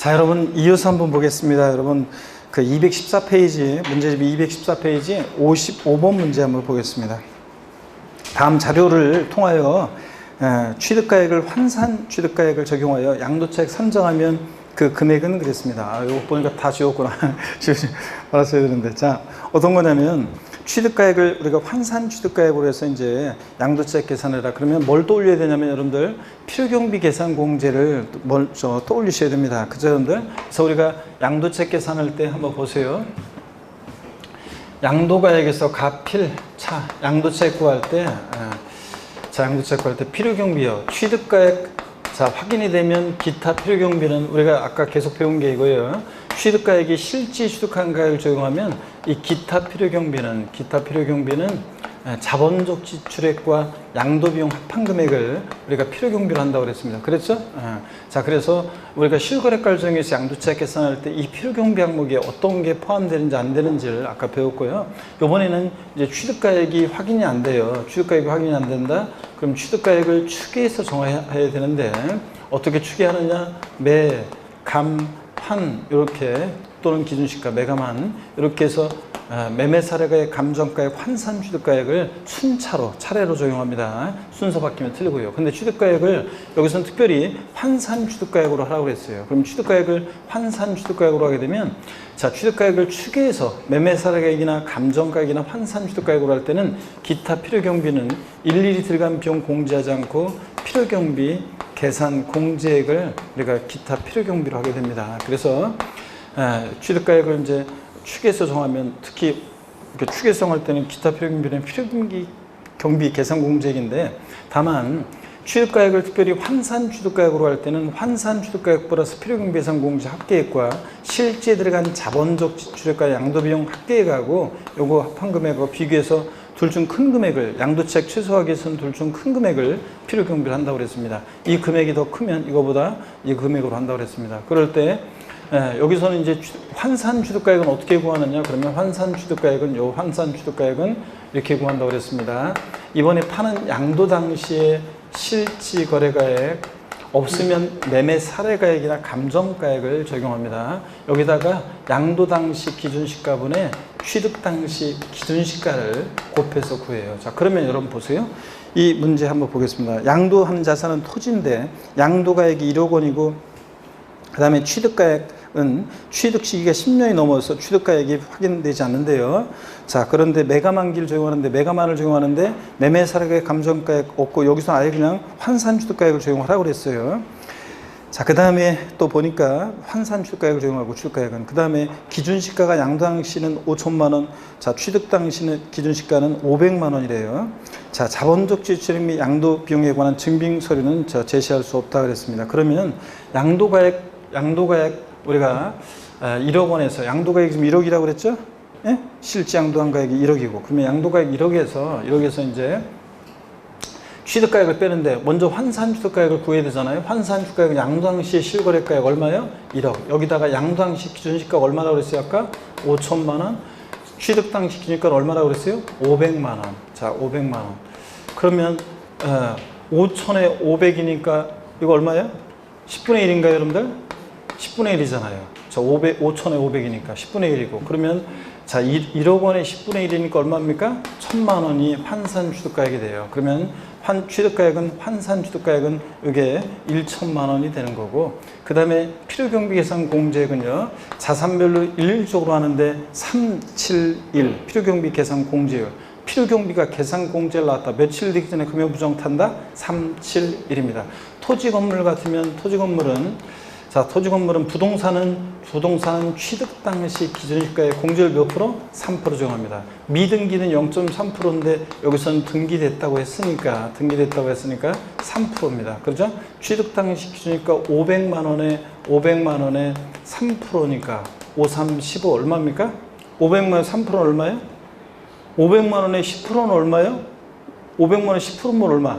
자, 여러분 이어서 한번 보겠습니다. 여러분 그 214페이지 문제집 214페이지 55번 문제 한번 보겠습니다. 다음 자료를 통하여 취득가액을 환산 취득가액을 적용하여 양도차익 산정하면 그 금액은 그랬습니다. 이거 보니까 다 지웠구나. 알았어야 되는데. 자, 어떤 거냐면 취득가액을 우리가 환산 취득가액으로 해서 이제 양도차익 계산을 해라. 그러면 뭘 떠올려야 되냐면 여러분들 필요경비 계산 공제를 떠올리셔야 됩니다. 그죠, 여러분들? 그래서 우리가 양도차익 계산할 때 한번 보세요. 양도가액에서 가필, 차, 양도차익 구할 때, 양도차익 구할 때 필요경비요. 취득가액, 자, 확인이 되면 기타 필요경비는 우리가 아까 계속 배운 게 이거예요. 취득가액이 실제 취득한 가액을 적용하면 이 기타 필요경비는 자본적 지출액과 양도비용 합한금액을 우리가 필요경비로 한다고 그랬습니다. 그랬죠? 자, 그래서 우리가 실거래가를 적용해서 양도차익 계산할 때 이 필요경비 항목에 어떤 게 포함되는지 안 되는지를 아까 배웠고요. 이번에는 이제 취득가액이 확인이 안 돼요. 취득가액이 확인이 안 된다? 그럼 취득가액을 추계해서 정해야 되는데 어떻게 추계하느냐? 매, 감, 한 이렇게 또는 기준시가 매감한 이렇게 해서 매매 사례가액, 감정가액, 환산 취득가액을 순차로 차례로 적용합니다. 순서 바뀌면 틀리고요. 근데 취득가액을 여기서는 특별히 환산 취득가액으로 하라고 그랬어요. 그럼 취득가액을 환산 취득가액으로 하게 되면 자, 취득가액을 추계해서 매매 사례가액이나 감정가액이나 환산 취득가액으로 할 때는 기타 필요경비는 일일이 들어간 비용 공제하지 않고 필요경비 계산 공제액을 우리가 기타 필요경비로 하게 됩니다. 그래서 취득가액을 이제 추계해서 정하면 특히 이렇게 추계해서 정할 때는 기타 필요경비는 필요경비 계산 공제액인데 다만 취득가액을 특별히 환산 취득가액으로 할 때는 환산 취득가액 플러스 필요경비 계산 공제 합계액과 실제 들어간 자본적 지출액과 양도비용 합계액하고 요거 합한금액하고 비교해서 둘 중 큰 금액을 양도차익 최소화하기 위해서는 둘 중 큰 금액을 필요경비를 한다고 그랬습니다. 이 금액이 더 크면 이거보다 이 금액으로 한다고 그랬습니다. 그럴 때 여기서는 이제 환산 취득가액은 어떻게 구하느냐? 그러면 환산 취득가액은 이렇게 구한다고 그랬습니다. 이번에 파는 양도 당시에 실지 거래가액 없으면 매매 사례가액이나 감정가액을 적용합니다. 여기다가 양도 당시 기준시가분에 취득 당시 기준시가를 곱해서 구해요. 자, 그러면 여러분 보세요. 이 문제 한번 보겠습니다. 양도한 자산은 토지인데 양도가액이 1억 원이고 그 다음에 취득가액은 취득 시기가 10년이 넘어서 취득가액이 확인되지 않는데요. 자, 그런데 매감한기를 적용하는데 매감한을 적용하는데 매매 사례가액 감정가액 없고 여기서 아예 그냥 환산 취득가액을 적용하라고 그랬어요. 자, 그 다음에 또 보니까 환산 취득가액을 적용하고 취득가액은 그 다음에 기준시가가 양도 당시는 5천만 원, 자, 취득 당시는 기준시가는 500만 원이래요. 자, 자본적 지출 및 양도 비용에 관한 증빙 서류는 제시할 수 없다 그랬습니다. 그러면 양도가액 우리가 1억 원에서 양도가액이 지금 1억이라고 그랬죠? 예? 실제 양도한 가액이 1억이고 그러면 양도가액 1억에서 이제 취득가액을 빼는데 먼저 환산 취득가액을 구해야 되잖아요. 환산 취득가액은 양도 당시의 실거래가액 얼마예요? 1억. 여기다가 양도 당시 기준시가가 얼마라고 그랬어요? 아까 5천만 원. 취득 당시 기준시가는 얼마라고 그랬어요? 500만 원. 자, 500만 원. 그러면 5천에 500이니까 이거 얼마예요? 10분의 1인가요, 여러분들? 10분의 1이잖아요. 자, 5천에 500이니까 10분의 1이고 그러면 자, 1억 원에 10분의 1이니까 얼마입니까? 1,000만 원이 환산 취득가액이 돼요. 그러면 취득가액은 환산 취득가액은 이게 1,000만 원이 되는 거고 그 다음에 필요경비 계산 공제액은요. 자산별로 일률적으로 하는데 371 필요경비 계산 공제액 필요경비가 계산 공제를 나왔다. 며칠 되기 전에 금융부정 탄다? 371입니다. 토지 건물 같으면 토지건물은 부동산은 취득 당시 기준시가의 공제율 몇 프로? 3% 적용합니다. 미등기는 0.3%인데 여기서는 등기됐다고 했으니까 3%입니다. 그렇죠? 취득 당시 기준시가 500만 원에 3%니까 5, 3, 15 얼마입니까? 500만 원 3%는 얼마예요? 500만 원에 10%는 얼마예요? 500만 원에 10%면 얼마?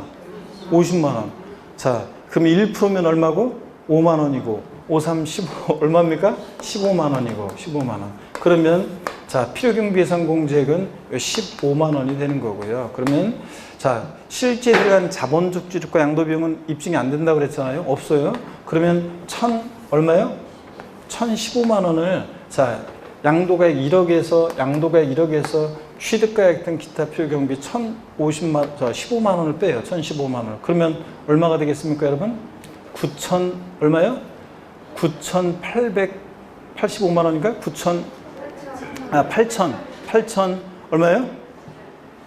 50만 원. 자, 그럼 1%면 얼마고? 5만 원이고 5, 3, 15 얼마입니까? 15만 원이고 15만 원. 그러면 자, 필요경비 예산 공제액은 15만 원이 되는 거고요. 그러면 자, 실제 들어간 자본적 지출과 양도비용은 입증이 안 된다고 그랬잖아요. 없어요. 그러면 얼마요? 1015만 원을 자 양도가액 1억에서 취득가액 등 기타 필요 경비 15만 원을 빼요. 1015만 원. 그러면 얼마가 되겠습니까, 여러분? 9천 얼마요? 9,885만 원인가? 8천 얼마요?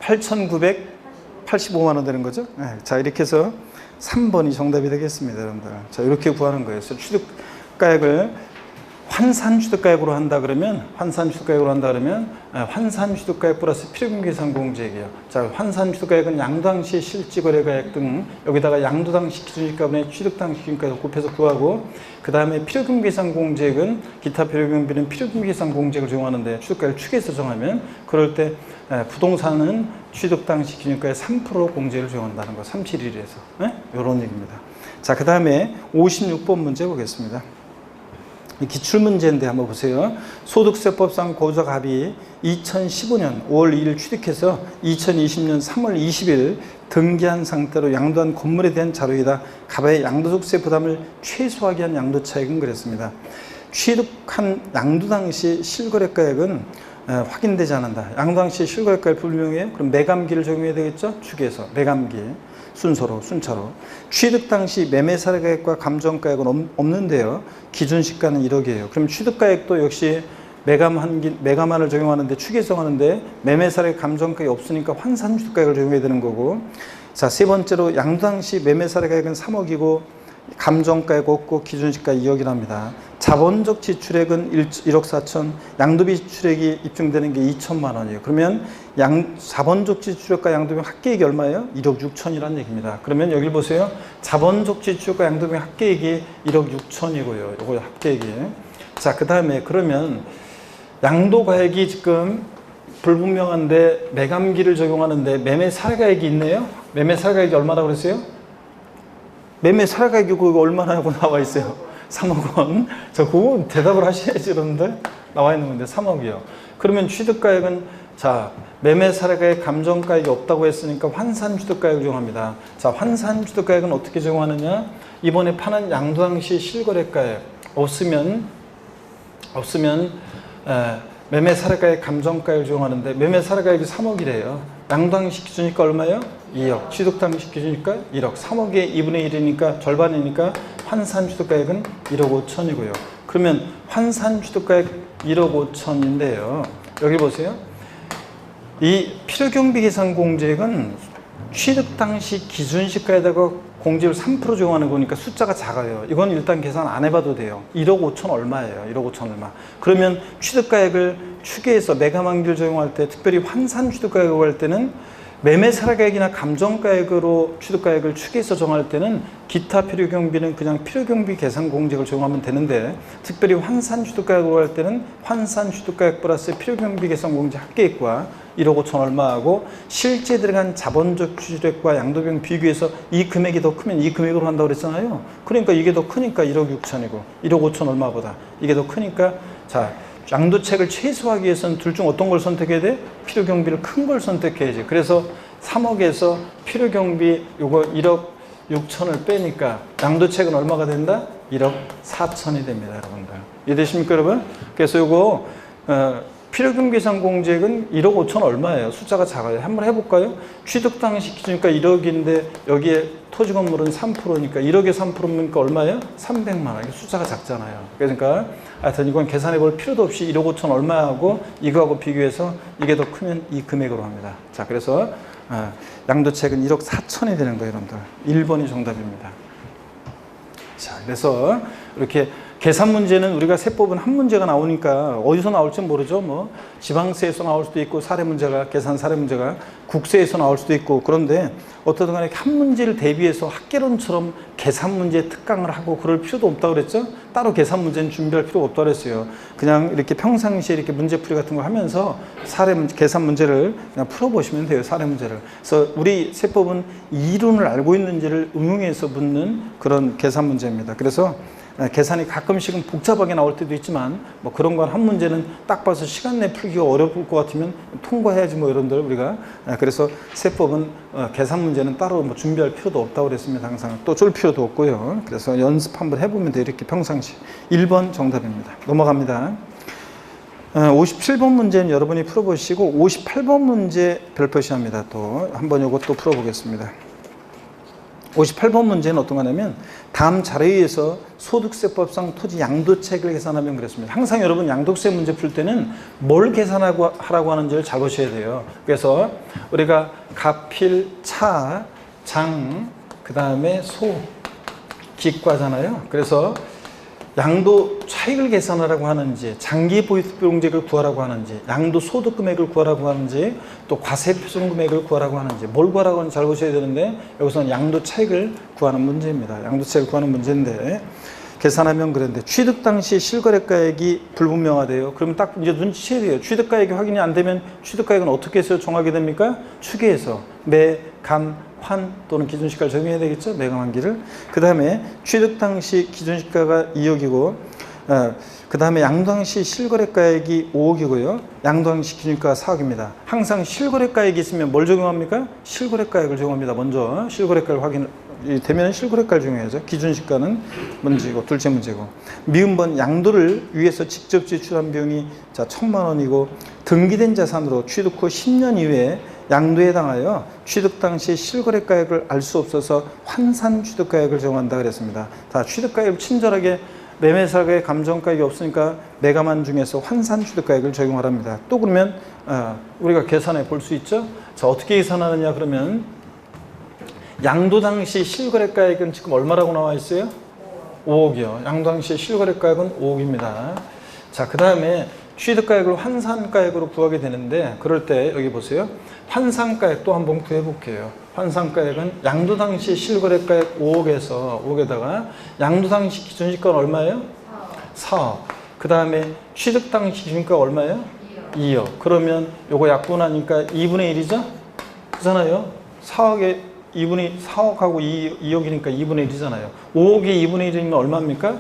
8,985만 원 되는 거죠. 네, 자 이렇게 해서 3번이 정답이 되겠습니다, 여러분들. 자 이렇게 구하는 거예요. 그래서 취득가액을 환산취득가액으로 한다 그러면 환산취득가액 플러스 필요경비계산 공제액이에요. 자, 환산취득가액은 양도당시 실지거래가액 등 여기다가 양도당시 기준시가분의 취득당시 기준가액 곱해서 구하고, 그 다음에 필요경비계산 공제액은 기타 필요경비는 필요경비계산 공제액을 적용하는데 취득가액을 추계해서 정하면 그럴 때 부동산은 취득당시 기준가액 3% 공제를 적용한다는 거. 371에서 이런 얘기입니다. 자, 그 다음에 56번 문제 보겠습니다. 기출문제인데 한번 보세요. 소득세법상 고적합이 2015년 5월 2일 취득해서 2020년 3월 20일 등기한 상태로 양도한 건물에 대한 자료이다. 갑의 양도소득세 부담을 최소화하기 위한 양도차익은 그랬습니다. 취득한 양도 당시 실거래가액은 확인되지 않는다. 양도 당시 실거래가액 불명예요? 그럼 매감기를 적용해야 되겠죠? 추계해서 매감기. 순차로. 취득 당시 매매사례가액과 감정가액은 없는데요. 기준시가는 1억이에요. 그럼 취득가액도 역시 매감한을 적용하는데 추계정하는데 매매사례 감정가액이 없으니까 환산취득가액을 적용해야 되는 거고. 자, 세 번째로 양도 당시 매매사례가액은 3억이고 감정가액 없고 기준시가 2억이랍니다. 자본적 지출액은 1억 4천, 양도비 지출액이 입증되는 게 2천만 원이에요. 그러면 자본적 지출액과 양도비 합계액이 얼마예요? 1억 6천이라는 얘기입니다. 그러면 여기 보세요. 자본적 지출액과 양도비 합계액이 1억 6천이고요. 이거 합계액이. 자, 그 다음에 그러면 양도가액이 지금 불분명한데 매감기를 적용하는데 매매사례가액이 있네요. 매매사례가액이 얼마라고 그랬어요? 매매사례가액이 그거 얼마나고 나와 있어요? 3억 원. 자, 그거 대답을 하셔야지, 여러분들. 나와 있는 건데 3억이요. 그러면 취득가액은 자, 매매사례가액 감정가액이 없다고 했으니까 환산취득가액을 적용합니다. 자, 환산취득가액은 어떻게 적용하느냐? 이번에 파는 양도당시 실거래가액 없으면 매매사례가액 감정가액을 적용하는데 매매사례가액이 3억이래요. 양도당시 기준이니까 얼마예요? 2억. 취득당시 기준이니까 1억. 3억에 2분의 1이니까 절반이니까 환산취득가액은 1억 5천이고요. 그러면 환산취득가액 1억 5천인데요. 여기 보세요. 이 필요경비계산 공제액은 취득당시 기준시가에다가 공제율 3% 적용하는 거니까 숫자가 작아요. 이건 일단 계산 안 해봐도 돼요. 1억 5천 얼마예요? 1억 5천 얼마. 그러면 취득가액을 추계해서 매감한기를 적용할 때, 특별히 환산취득가액을 할 때는 매매사례가액이나 감정가액으로 취득가액을 추계해서 정할 때는 기타 필요경비는 그냥 필요경비 계산 공제액을 적용하면 되는데, 특별히 환산취득가액으로 할 때는 환산취득가액 플러스 필요경비 계산 공제 합계액과 1억 5천 얼마하고 실제 들어간 자본적 취득액과 양도비용 비교해서 이 금액이 더 크면 이 금액으로 한다고 그랬잖아요. 그러니까 이게 더 크니까 1억 6천이고 1억 5천 얼마보다 이게 더 크니까 자, 양도차익을 최소화하기 위해서는 둘 중 어떤 걸 선택해야 돼? 필요경비를 큰 걸 선택해야지. 그래서 3억에서 필요경비 요거 1억 6천을 빼니까 양도차익은 얼마가 된다? 1억 4천이 됩니다, 여러분들. 이해되십니까, 여러분? 그래서 요거 필요경비계산 공제액은 1억 5천 얼마예요? 숫자가 작아요. 한번 해볼까요? 취득 당시 기준이니까 1억인데 여기에 토지 건물은 3%니까 1억에 3%니까 얼마예요? 300만 원. 이게 숫자가 작잖아요. 그러니까 하여튼 이건 계산해 볼 필요도 없이 1억 5천 얼마하고 이거하고 비교해서 이게 더 크면 이 금액으로 합니다. 자, 그래서 양도차익은 1억 4천이 되는 거예요, 여러분들. 1번이 정답입니다. 자, 그래서 이렇게 계산 문제는 우리가 세법은 한 문제가 나오니까 어디서 나올지 모르죠. 뭐 지방세에서 나올 수도 있고 사례 문제가 계산 사례 문제가 국세에서 나올 수도 있고, 그런데 어떻든 간에 한 문제를 대비해서 학개론처럼 계산 문제에 특강을 하고 그럴 필요도 없다고 그랬죠. 따로 계산 문제는 준비할 필요가 없다고 그랬어요. 그냥 이렇게 평상시에 이렇게 문제풀이 같은 거 하면서 사례 문제, 계산 문제를 그냥 풀어보시면 돼요. 사례 문제를. 그래서 우리 세법은 이론을 알고 있는지를 응용해서 묻는 그런 계산 문제입니다. 그래서 계산이 가끔씩은 복잡하게 나올 때도 있지만 뭐 그런 건 한 문제는 딱 봐서 시간 내 풀기가 어려울 것 같으면 통과해야지 뭐 이런들 우리가 그래서 세법은 계산 문제는 따로 뭐 준비할 필요도 없다고 그랬습니다. 항상 또 쫄 필요도 없고요. 그래서 연습 한번 해보면 돼. 이렇게 평상시 1번 정답입니다. 넘어갑니다. 57번 문제는 여러분이 풀어보시고 58번 문제 별표시합니다. 또 한번 이것도 풀어보겠습니다. 58번 문제는 어떤 거냐면 다음 자료에서 소득세법상 토지 양도차익을 계산하면 그랬습니다. 항상 여러분 양도세 문제 풀 때는 뭘 계산하고 하라고 하는지를 잘 보셔야 돼요. 그래서 우리가 가필, 차, 장, 그 다음에 소, 기과잖아요. 그래서 양도 차익을 계산하라고 하는지, 장기 보유비용액을 구하라고 하는지, 양도 소득 금액을 구하라고 하는지, 또 과세 표준 금액을 구하라고 하는지, 뭘 구하라고 하는지 잘 보셔야 되는데, 여기서는 양도 차익을 구하는 문제입니다. 양도 차익을 구하는 문제인데, 계산하면 그랬는데, 취득 당시 실거래가액이 불분명하대요. 그러면 딱 이제 눈치채야 돼요. 취득가액이 확인이 안 되면 취득가액은 어떻게 해서 정하게 됩니까? 추계해서 매, 감, 환 또는 기준시가를 적용해야 되겠죠. 매감환기를. 그 다음에 취득 당시 기준시가가 2억이고 그 다음에 양도당시 실거래가액이 5억이고요. 양도당시 기준시가가 4억입니다. 항상 실거래가액이 있으면 뭘 적용합니까? 실거래가액을 적용합니다. 먼저 실거래가를 확인 되면 실거래가를 적용해야죠. 기준시가는 문제고 둘째 문제고 미음번 양도를 위해서 직접 지출한 비용이 자 1,000만 원이고 등기된 자산으로 취득 후 10년 이후에 양도에 해당하여 취득 당시 실거래가액을 알 수 없어서 환산 취득가액을 적용한다 그랬습니다. 다 취득가액을 친절하게 매매사의 감정가액이 없으니까 매감한 중에서 환산 취득가액을 적용하랍니다. 또 그러면 우리가 계산해 볼 수 있죠. 자 어떻게 계산하느냐 그러면 양도 당시 실거래가액은 지금 얼마라고 나와 있어요? 5억이요. 양도 당시 실거래가액은 5억입니다. 자 그 다음에 취득가액을 환산가액으로 구하게 되는데 그럴 때 여기 보세요. 환산가액 또 한번 구해볼게요. 환산가액은 양도 당시 실거래가액 5억에다가 양도 당시 기준시가는 얼마예요? 4억. 그 다음에 취득 당시 기준가 얼마예요? 2억. 그러면 요거 약분하니까 2분의 1이죠? 그잖아요. 4억에 4억하고 2억이니까 2분의 1이잖아요. 5억에 2분의 1이면 얼마입니까?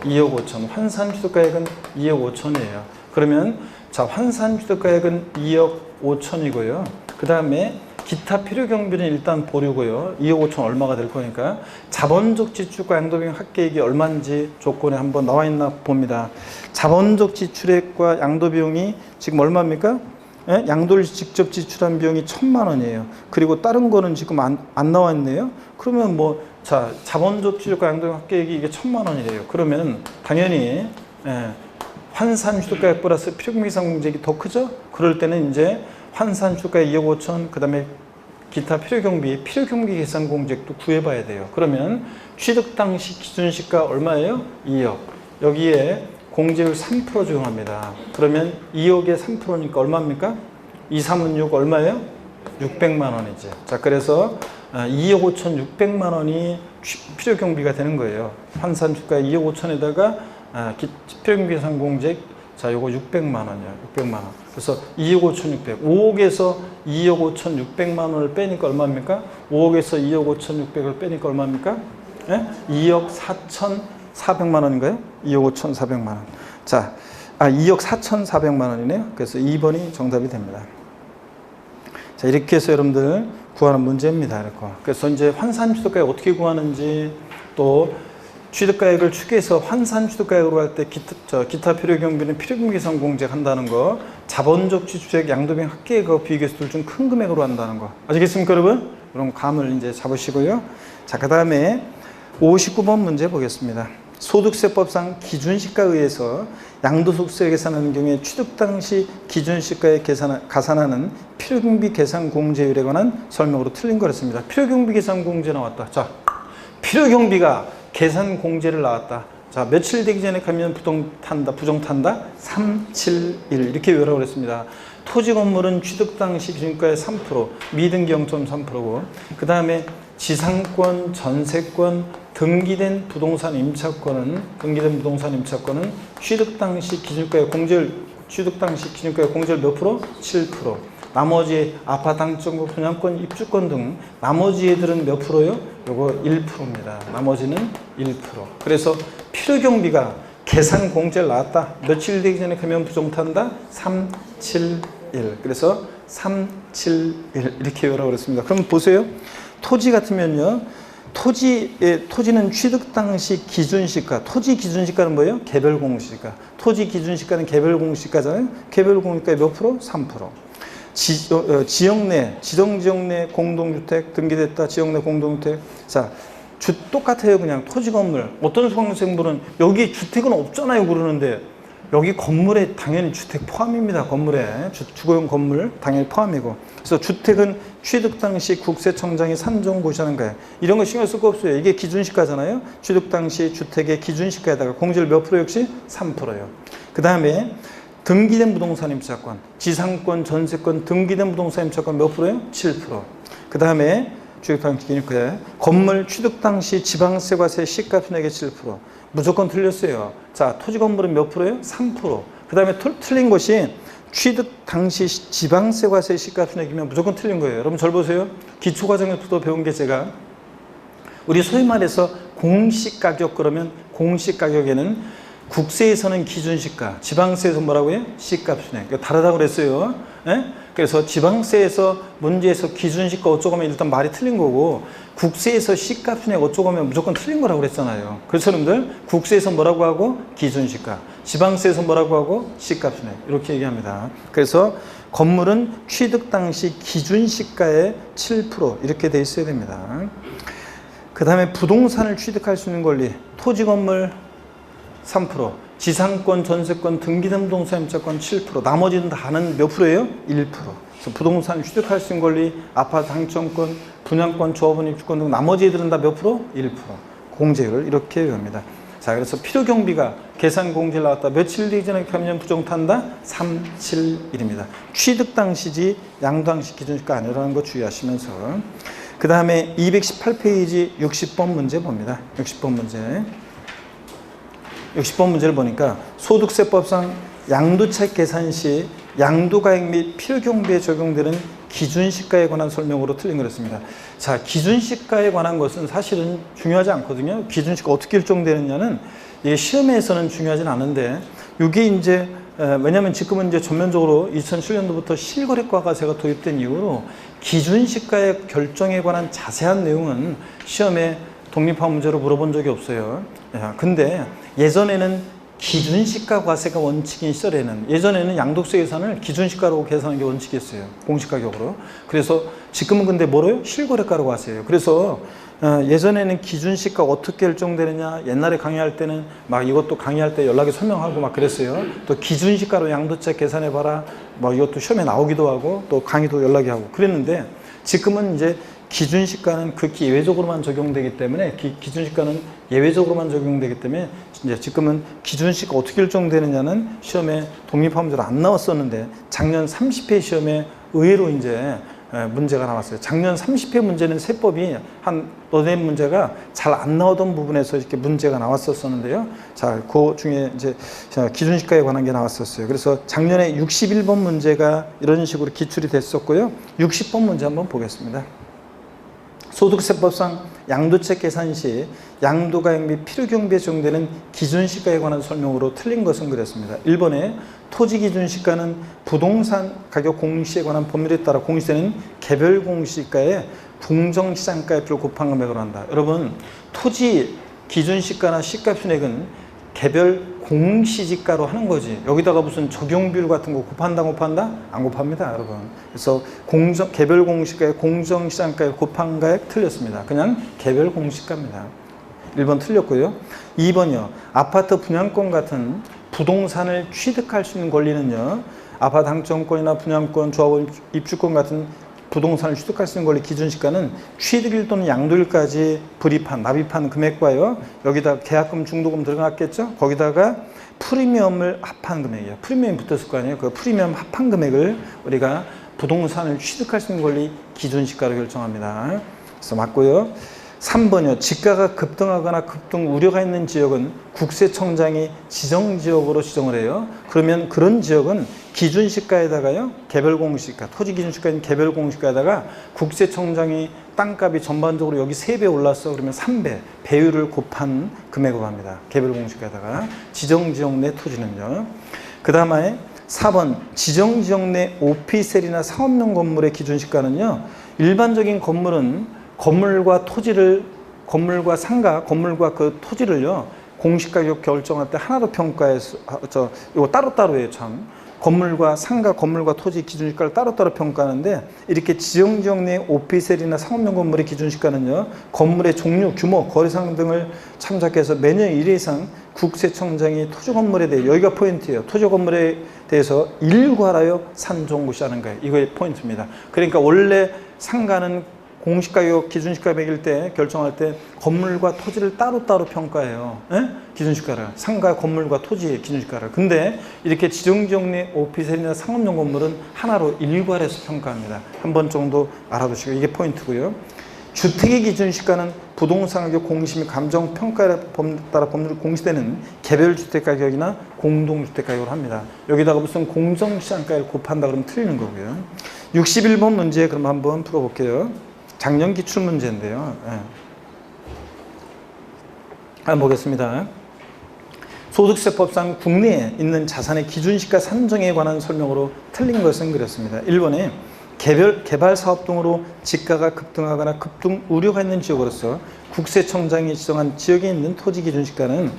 2억 5천. 환산 취득가액은 2억 5천이에요. 그러면 자 환산 취득가액은 2억 5천이고요. 그 다음에 기타 필요 경비는 일단 보류고요. 2억 5천 얼마가 될 거니까 자본적 지출과 양도비용 합계액이 얼마인지 조건에 한번 나와 있나 봅니다. 자본적 지출액과 양도비용이 지금 얼마입니까? 예? 양도를 직접 지출한 비용이 1,000만 원이에요. 그리고 다른 거는 지금 안 나와 있네요. 그러면 뭐 자 자본적 지출과 양도비용 합계액이 이게 1,000만 원이래요. 그러면 당연히 환산 취득가액 플러스 필요경비 계산 공제액이 더 크죠? 그럴 때는 이제 환산 취득가액 2억 5천, 그 다음에 기타 필요경비 계산 공제액도 구해봐야 돼요. 그러면 취득 당시 기준시가 얼마예요? 2억. 여기에 공제율 3% 적용합니다. 그러면 2억에 3%니까 얼마입니까? 2, 3은 6 얼마예요? 600만 원이죠. 자, 그래서 2억 5천 600만 원이 필요경비가 되는 거예요. 환산 취득가액 2억 5천에다가 필요경비 계산 공제액 자, 요거 600만 원이에요. 600만 원. 그래서 2억 5,600. 5억에서 2억 5,600만 원을 빼니까 얼마입니까? 5억에서 2억 5,600을 빼니까 얼마입니까? 예? 2억 4,400만 원인가요? 2억 5,400만 원. 자, 2억 4,400만 원이네요. 그래서 2번이 정답이 됩니다. 자, 이렇게 해서 여러분들 구하는 문제입니다. 이렇게. 그래서 이제 환산 취득가액 어떻게 구하는지 또 취득가액을 추계해서 환산 취득가액으로 할 때 기타 필요경비는 필요경비 계산 공제액 한다는 거, 자본적 지출액 양도비용 합계액과 비교해서 둘 중 큰 금액으로 한다는 거. 아시겠습니까, 여러분? 그럼 감을 이제 잡으시고요. 자, 그 다음에 59번 문제 보겠습니다. 소득세법상 기준시가에 의해서 양도소득세를 계산하는 경우에 취득 당시 기준시가에 가산하는 필요경비 계산 공제율에 관한 설명으로 틀린 거였습니다. 필요경비 계산 공제 나왔다. 자, 필요경비가 계산 공제를 나왔다. 자, 며칠 되기 전에 가면 부정 탄다. 3, 7, 1 이렇게 외우라고 그랬습니다. 토지 건물은 취득 당시 기준가의 3%, 미등기 0.3%고 그 다음에 지상권, 전세권, 등기된 부동산 임차권은 취득 당시 기준가의 공제율 몇 프로? 7%. 나머지 아파트 당첨권, 분양권, 입주권 등 나머지 애들은 몇 프로요? 요거 1%입니다. 나머지는 1%. 그래서 필요경비가 계산 공제를 나왔다. 며칠 되기 전에 감면 부정탄다. 3, 7, 1. 그래서 3, 7, 1 이렇게 외우라고 그랬습니다. 그럼 보세요. 토지 같으면요. 토지는 취득 당시 기준시가, 토지 기준시가는 뭐예요? 개별 공시가. 토지 기준시가는 개별 공시가잖아요. 개별 공시가의 몇 프로? 3%. 지역 내, 지정 지역 내 공동주택 등기됐다. 지역 내 공동주택. 자, 똑같아요. 그냥 토지 건물. 어떤 수강생분은 여기 주택은 없잖아요. 그러는데 여기 건물에 당연히 주택 포함입니다. 건물에 주거용 건물 당연히 포함이고. 그래서 주택은 취득 당시 국세청장이 산정 고시하는 거예요. 이런 거 신경 쓸 거 없어요. 이게 기준시가잖아요. 취득 당시 주택의 기준시가에다가 공제를 몇 프로 역시 3%예요. 그 다음에 등기된 부동산 임차권, 지상권, 전세권 등기된 부동산 임차권 몇 프로예요? 7%. 그 다음에 취득 당시 기준시가에 건물 취득 당시 지방세과세 시가편액의 7%. 무조건 틀렸어요. 자, 토지 건물은 몇 프로예요? 3%. 그 다음에 틀린 것이 취득 당시 지방세과세 시가편액이면 무조건 틀린 거예요. 여러분 잘 보세요. 기초과정에서도 배운 게 제가 우리 소위 말해서 공시가격 그러면 공시가격에는 국세에서는 기준시가, 지방세에서 뭐라고 해요? 시가편액. 다르다고 그랬어요. 예? 그래서 지방세에서 문제에서 기준시가 어쩌고 하면 일단 말이 틀린 거고 국세에서 시가편액 어쩌고 하면 무조건 틀린 거라고 그랬잖아요. 그래서 여러분들 국세에서 뭐라고 하고 기준시가, 지방세에서 뭐라고 하고 시가편액 이렇게 얘기합니다. 그래서 건물은 취득 당시 기준시가의 7% 이렇게 돼 있어야 됩니다. 그 다음에 부동산을 취득할 수 있는 권리, 토지 건물 3%, 지상권, 전세권, 등기된 부동산 임차권 7%, 나머지는 다는 몇 프로예요? 1%. 그래서 부동산을 취득할 수 있는 권리, 아파트 당첨권, 분양권, 조합원 입주권 등 나머지 애들은 다 몇 프로? 1%. 공제율을 이렇게 외웁니다. 자, 그래서 필요경비가 계산 공제를 나왔다. 며칠 뒤 전에 감면 부정탄다? 3, 7, 1입니다. 취득 당시지 양도 당시 기준시가 아니라는 거 주의하시면서. 그 다음에 218페이지 60번 문제 봅니다. 60번 문제. 60번 문제를 보니까 소득세법상 양도책 계산 시 양도가액 및 필요경비에 적용되는 기준시가에 관한 설명으로 틀린 거였습니다. 자, 기준시가에 관한 것은 사실은 중요하지 않거든요. 기준시가 어떻게 일정되느냐는 이게 시험에서는 중요하진 않은데 이게 이제 왜냐하면 지금은 이제 전면적으로 2007년도부터 실거래가가세가 도입된 이후로 기준시가의 결정에 관한 자세한 내용은 시험에 독립화 문제로 물어본 적이 없어요. 근데 예전에는 기준시가 과세가 원칙인 시절에는 예전에는 양도세 계산을 기준시가로 계산하는 게 원칙이었어요. 공시가격으로. 그래서 지금은 근데 뭐래요? 실거래가로 과세예요. 그래서 예전에는 기준시가 어떻게 결정되느냐 옛날에 강의할 때는 막 이것도 강의할 때 연락에 설명하고 막 그랬어요. 또 기준시가로 양도세 계산해봐라 뭐 이것도 시험에 나오기도 하고 또 강의도 연락이 하고 그랬는데 지금은 이제 기준시가는 극히 예외적으로만 적용되기 때문에 기준시가는 예외적으로만 적용되기 때문에 이제 지금은 기준시가 어떻게 결정되느냐는 시험에 독립화 문제로 안 나왔었는데 작년 30회 시험에 의외로 이제 문제가 나왔어요. 작년 30회 문제는 세법이 한 너네 문제가 잘 안 나오던 부분에서 이렇게 문제가 나왔었는데요. 자, 그 중에 이제 기준시가에 관한 게 나왔었어요. 그래서 작년에 61번 문제가 이런 식으로 기출이 됐었고요. 60번 문제 한번 보겠습니다. 소득세법상 양도책 계산 시 양도가액 및 필요경비에 적용되는 기준시가에 관한 설명으로 틀린 것은 그랬습니다. 1번에 토지기준시가는 부동산 가격 공시에 관한 법률에 따라 공시되는 개별 공시가에 공정시장가액을 곱한 금액으로 한다. 여러분, 토지 기준시가나 시가편액은 개별 공시지가로 하는 거지. 여기다가 무슨 적용비율 같은 거 곱한다 안 곱합니다, 여러분. 그래서 개별 공시가에 공정시장가에 곱한 가액 틀렸습니다. 그냥 개별 공시가입니다. 1번 틀렸고요. 2번이요. 아파트 분양권 같은 부동산을 취득할 수 있는 권리는요. 아파트 당첨권이나 분양권, 조합원 입주권 같은 부동산을 취득할 수 있는 권리 기준시가는 취득일 또는 양도일까지 납입한 금액과요. 여기다 계약금, 중도금 들어갔겠죠? 거기다가 프리미엄을 합한 금액이에요. 프리미엄이 붙었을 거 아니에요? 그 프리미엄 합한 금액을 우리가 부동산을 취득할 수 있는 권리 기준시가로 결정합니다. 그래서 맞고요. 3번이요. 지가가 급등하거나 급등 우려가 있는 지역은 국세청장이 지정지역으로 지정을 해요. 그러면 그런 지역은 기준시가에다가요. 개별공시가, 토지기준시가인 개별공시가에다가 국세청장이 땅값이 전반적으로 여기 3배 올랐어. 그러면 3배, 배율을 곱한 금액으로 합니다. 개별 공시가에다가 지정 내 토지는요. 그 다음에 4번 지정 내 오피셀이나 상업용 건물의 기준시가는요. 일반적인 건물은 건물과 상가, 건물과 그 토지를요. 공시가격 결정할 때 하나로 평가해서 이거 따로따로 해요. 참. 건물과 상가, 건물과 토지 기준시가를 따로따로 평가하는데 이렇게 지정 내 오피셀이나 상업용 건물의 기준시가는요. 건물의 종류, 규모, 거래상 등을 참작해서 매년 1회 이상 국세청장이 토지 건물에 대해 여기가 포인트예요. 토지 건물에 대해서 일괄하여 산정고시하는 거예요. 이거의 포인트입니다. 그러니까 원래 상가는 공시가격 기준시가 매길 때 결정할 때 건물과 토지를 따로따로 평가해요. 에? 기준시가를. 상가 건물과 토지의 기준시가를. 근데 이렇게 지정 내 오피스텔이나 상업용 건물은 하나로 일괄해서 평가합니다. 한 번 정도 알아두시고 이게 포인트고요. 주택의 기준시가는 부동산 가격 공시 및 감정평가에 따라 법률 공시되는 개별 주택가격이나 공동주택가격을 합니다. 여기다가 무슨 공정시장가를 곱한다 그러면 틀리는 거고요. 61번 문제 그럼 한번 풀어볼게요. 작년 기출 문제인데요. 한번 보겠습니다. 소득세법상 국내에 있는 자산의 기준시가 산정에 관한 설명으로 틀린 것은 그렇습니다. 1번에 개발 사업 등으로 지가가 급등하거나 급등 우려가 있는 지역으로서 국세청장이 지정한 지역에 있는 토지 기준시가는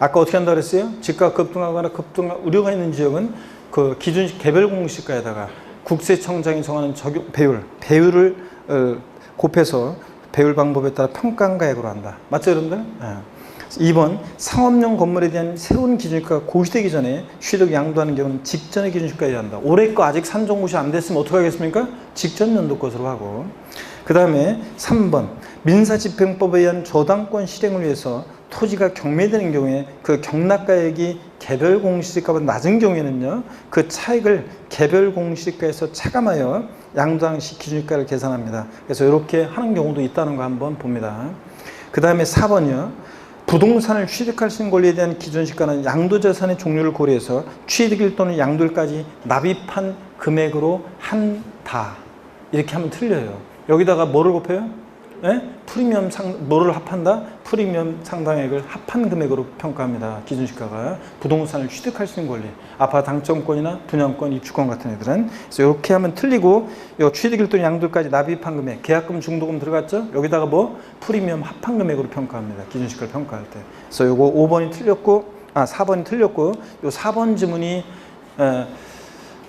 아까 어떻게 한다고 그랬어요? 지가가 급등하거나 급등 우려가 있는 지역은 그 기준시 개별 공시가에다가 국세청장이 정하는 적용 배율을 곱해서 배율 방법에 따라 평가가액으로 한다. 맞죠, 여러분들? 2번 상업용 건물에 대한 새로운 기준시가가 고시되기 전에 취득 양도하는 경우는 직전의 기준시가에 한다. 올해 거 아직 산정고시 안 됐으면 어떻게 하겠습니까? 직전 연도 것으로 하고. 그 다음에 3번 민사집행법에 의한 저당권 실행을 위해서 토지가 경매되는 경우에 그 경락가액이 개별 공시지가보다 낮은 경우에는요. 그 차익을 개별 공시지가에서 차감하여 양도당 시 기준시가를 계산합니다. 그래서 이렇게 하는 경우도 있다는 거 한번 봅니다. 그 다음에 4번이요. 부동산을 취득할 수 있는 권리에 대한 기준시가는 양도자산의 종류를 고려해서 취득일 또는 양도일까지 납입한 금액으로 한다. 이렇게 하면 틀려요. 여기다가 뭐를 곱해요? 뭐를 합한다? 프리미엄 상당액을 합한 금액으로 평가합니다. 기준시가가. 부동산을 취득할 수 있는 권리. 아파트 당첨권이나 분양권, 입주권 같은 애들은. 그래서 이렇게 하면 틀리고, 요 취득일 또는 양도까지 납입한 금액, 계약금, 중도금 들어갔죠? 여기다가 프리미엄 합한 금액으로 평가합니다. 기준시가를 평가할 때. 그래서 요거 5번이 틀렸고, 4번이 틀렸고, 요 4번 지문이,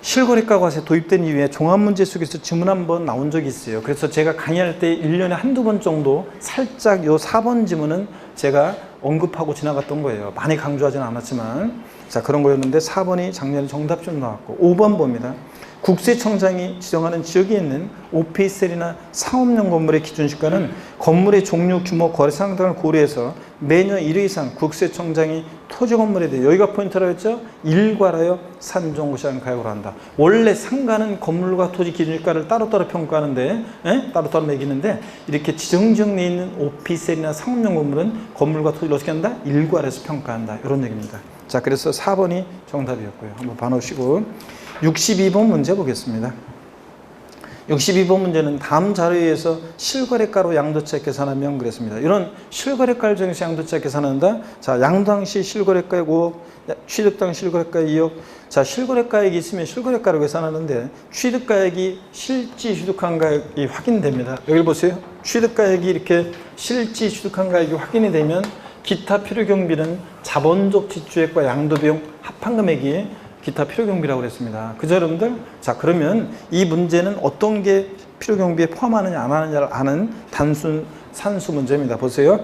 실거래가 과세 도입된 이후에 종합문제 속에서 지문 한번 나온 적이 있어요. 그래서 제가 강의할 때 1년에 한두 번 정도 살짝 요 4번 지문은 제가 언급하고 지나갔던 거예요. 많이 강조하지는 않았지만. 자, 그런 거였는데 4번이 작년에 정답 좀 나왔고. 5번 봅니다. 국세청장이 지정하는 지역에 있는 오피스텔이나 상업용 건물의 기준시가는 건물의 종류, 규모, 거래상 등을 고려해서 매년 1회 이상 국세청장이 토지 건물에 대해 여기가 포인트라고 했죠? 일괄하여 산정고시하는 가격으로 한다. 원래 상가는 건물과 토지 기준시가를 따로따로 평가하는데 따로따로 매기는데 이렇게 지정 내에 있는 오피스텔이나 상업용 건물은 건물과 토지를 어떻게 한다? 일괄해서 평가한다. 이런 얘기입니다. 자, 그래서 4번이 정답이었고요. 한번 봐놓으시고 62번 문제 보겠습니다. 62번 문제는 다음 자료에서 실거래가로 양도차 계산하면 그랬습니다. 이런 실거래가를 정해서 양도차 계산한다. 자, 양도당 시 실거래가액 5억, 취득당 실거래가액 2억. 자, 실거래가액이 있으면 실거래가로 계산하는데 취득가액이 실지 취득한 가액이 확인됩니다. 여기 보세요. 취득가액이 이렇게 실지 취득한 가액이 확인이 되면 기타 필요경비는 자본적 지출액과 양도비용 합한 금액이 기타 필요경비라고 그랬습니다. 그죠, 여러분들? 자, 그러면 이 문제는 어떤 게 필요경비에 포함하느냐 안 하느냐를 아는 단순 산수 문제입니다. 보세요.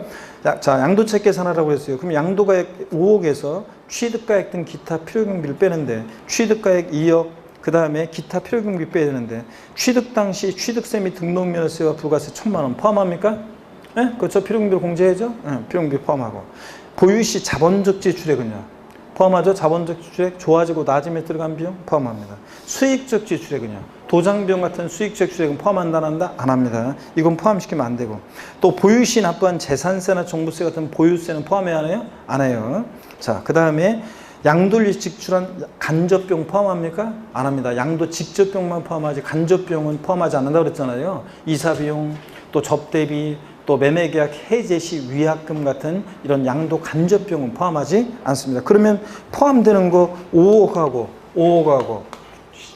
자, 양도책 계산하라고 했어요. 그럼 양도가액 5억에서 취득가액 등 기타 필요경비를 빼는데 취득가액 2억, 그 다음에 기타 필요경비 빼야 되는데 취득 당시 취득세 및 등록면허세와 부가세 1,000만 원 포함합니까? 네? 그렇죠. 필요경비를 공제해야죠. 네, 필요경비 포함하고. 보유시 자본적 지출액은요? 포함하죠. 자본적 지출액 좋아지고 낮음에 들어간 비용 포함합니다. 수익적 지출액은요. 도장비용 같은 수익적 지출액은 포함한다 안 한다? 안 합니다. 이건 포함시키면 안 되고. 또 보유시 납부한 재산세나 종부세 같은 보유세는 포함해야 하나요? 안 해요. 자, 그 다음에 양도를 지출한 간접비용 포함합니까? 안 합니다. 양도 직접비용만 포함하지 간접비용은 포함하지 않는다고 그랬잖아요. 이사비용, 또 접대비, 또 매매계약 해제 시 위약금 같은 이런 양도 간접 비용은 포함하지 않습니다. 그러면 포함되는 거 5억하고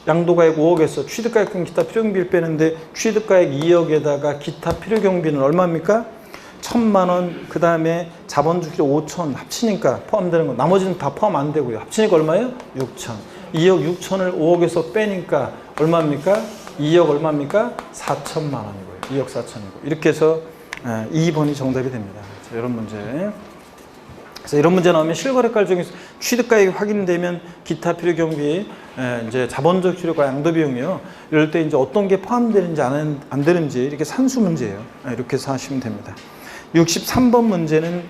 양도가액 5억에서 취득가액 등 기타 필요경비를 빼는데 취득가액 2억에다가 기타 필요경비는 얼마입니까? 1,000만 원, 그 다음에 자본주기로 5천 합치니까 포함되는 거, 나머지는 다 포함 안 되고요. 합치니까 얼마예요? 6천. 2억 6천을 5억에서 빼니까 얼마입니까? 2억 얼마입니까? 4천만 원이고요. 2억 4천이고. 이렇게 해서 2번이 정답이 됩니다. 자, 이런 문제. 그래서 이런 문제 나오면 실거래가 중에서 취득가액이 확인되면 기타 필요경비, 이제 자본적 필요가 양도비용이요. 이럴 때 이제 어떤 게 포함되는지 안 되는지 이렇게 산수 문제예요. 이렇게 해서 하시면 됩니다. 63번 문제는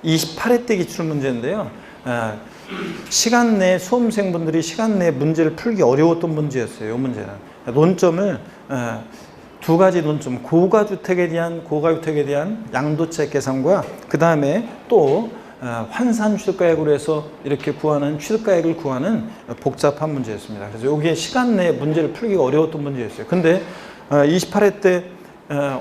28회 때 기출 문제인데요. 시간 내에 수험생분들이 시간 내에 문제를 풀기 어려웠던 문제였어요. 이 문제는. 논점을 두 가지 논점, 고가주택에 대한 양도차익 계산과 그 다음에 또 환산 취득가액으로 해서 이렇게 구하는 취득가액을 구하는 복잡한 문제였습니다. 그래서 이게 시간 내에 문제를 풀기가 어려웠던 문제였어요. 근데 28회 때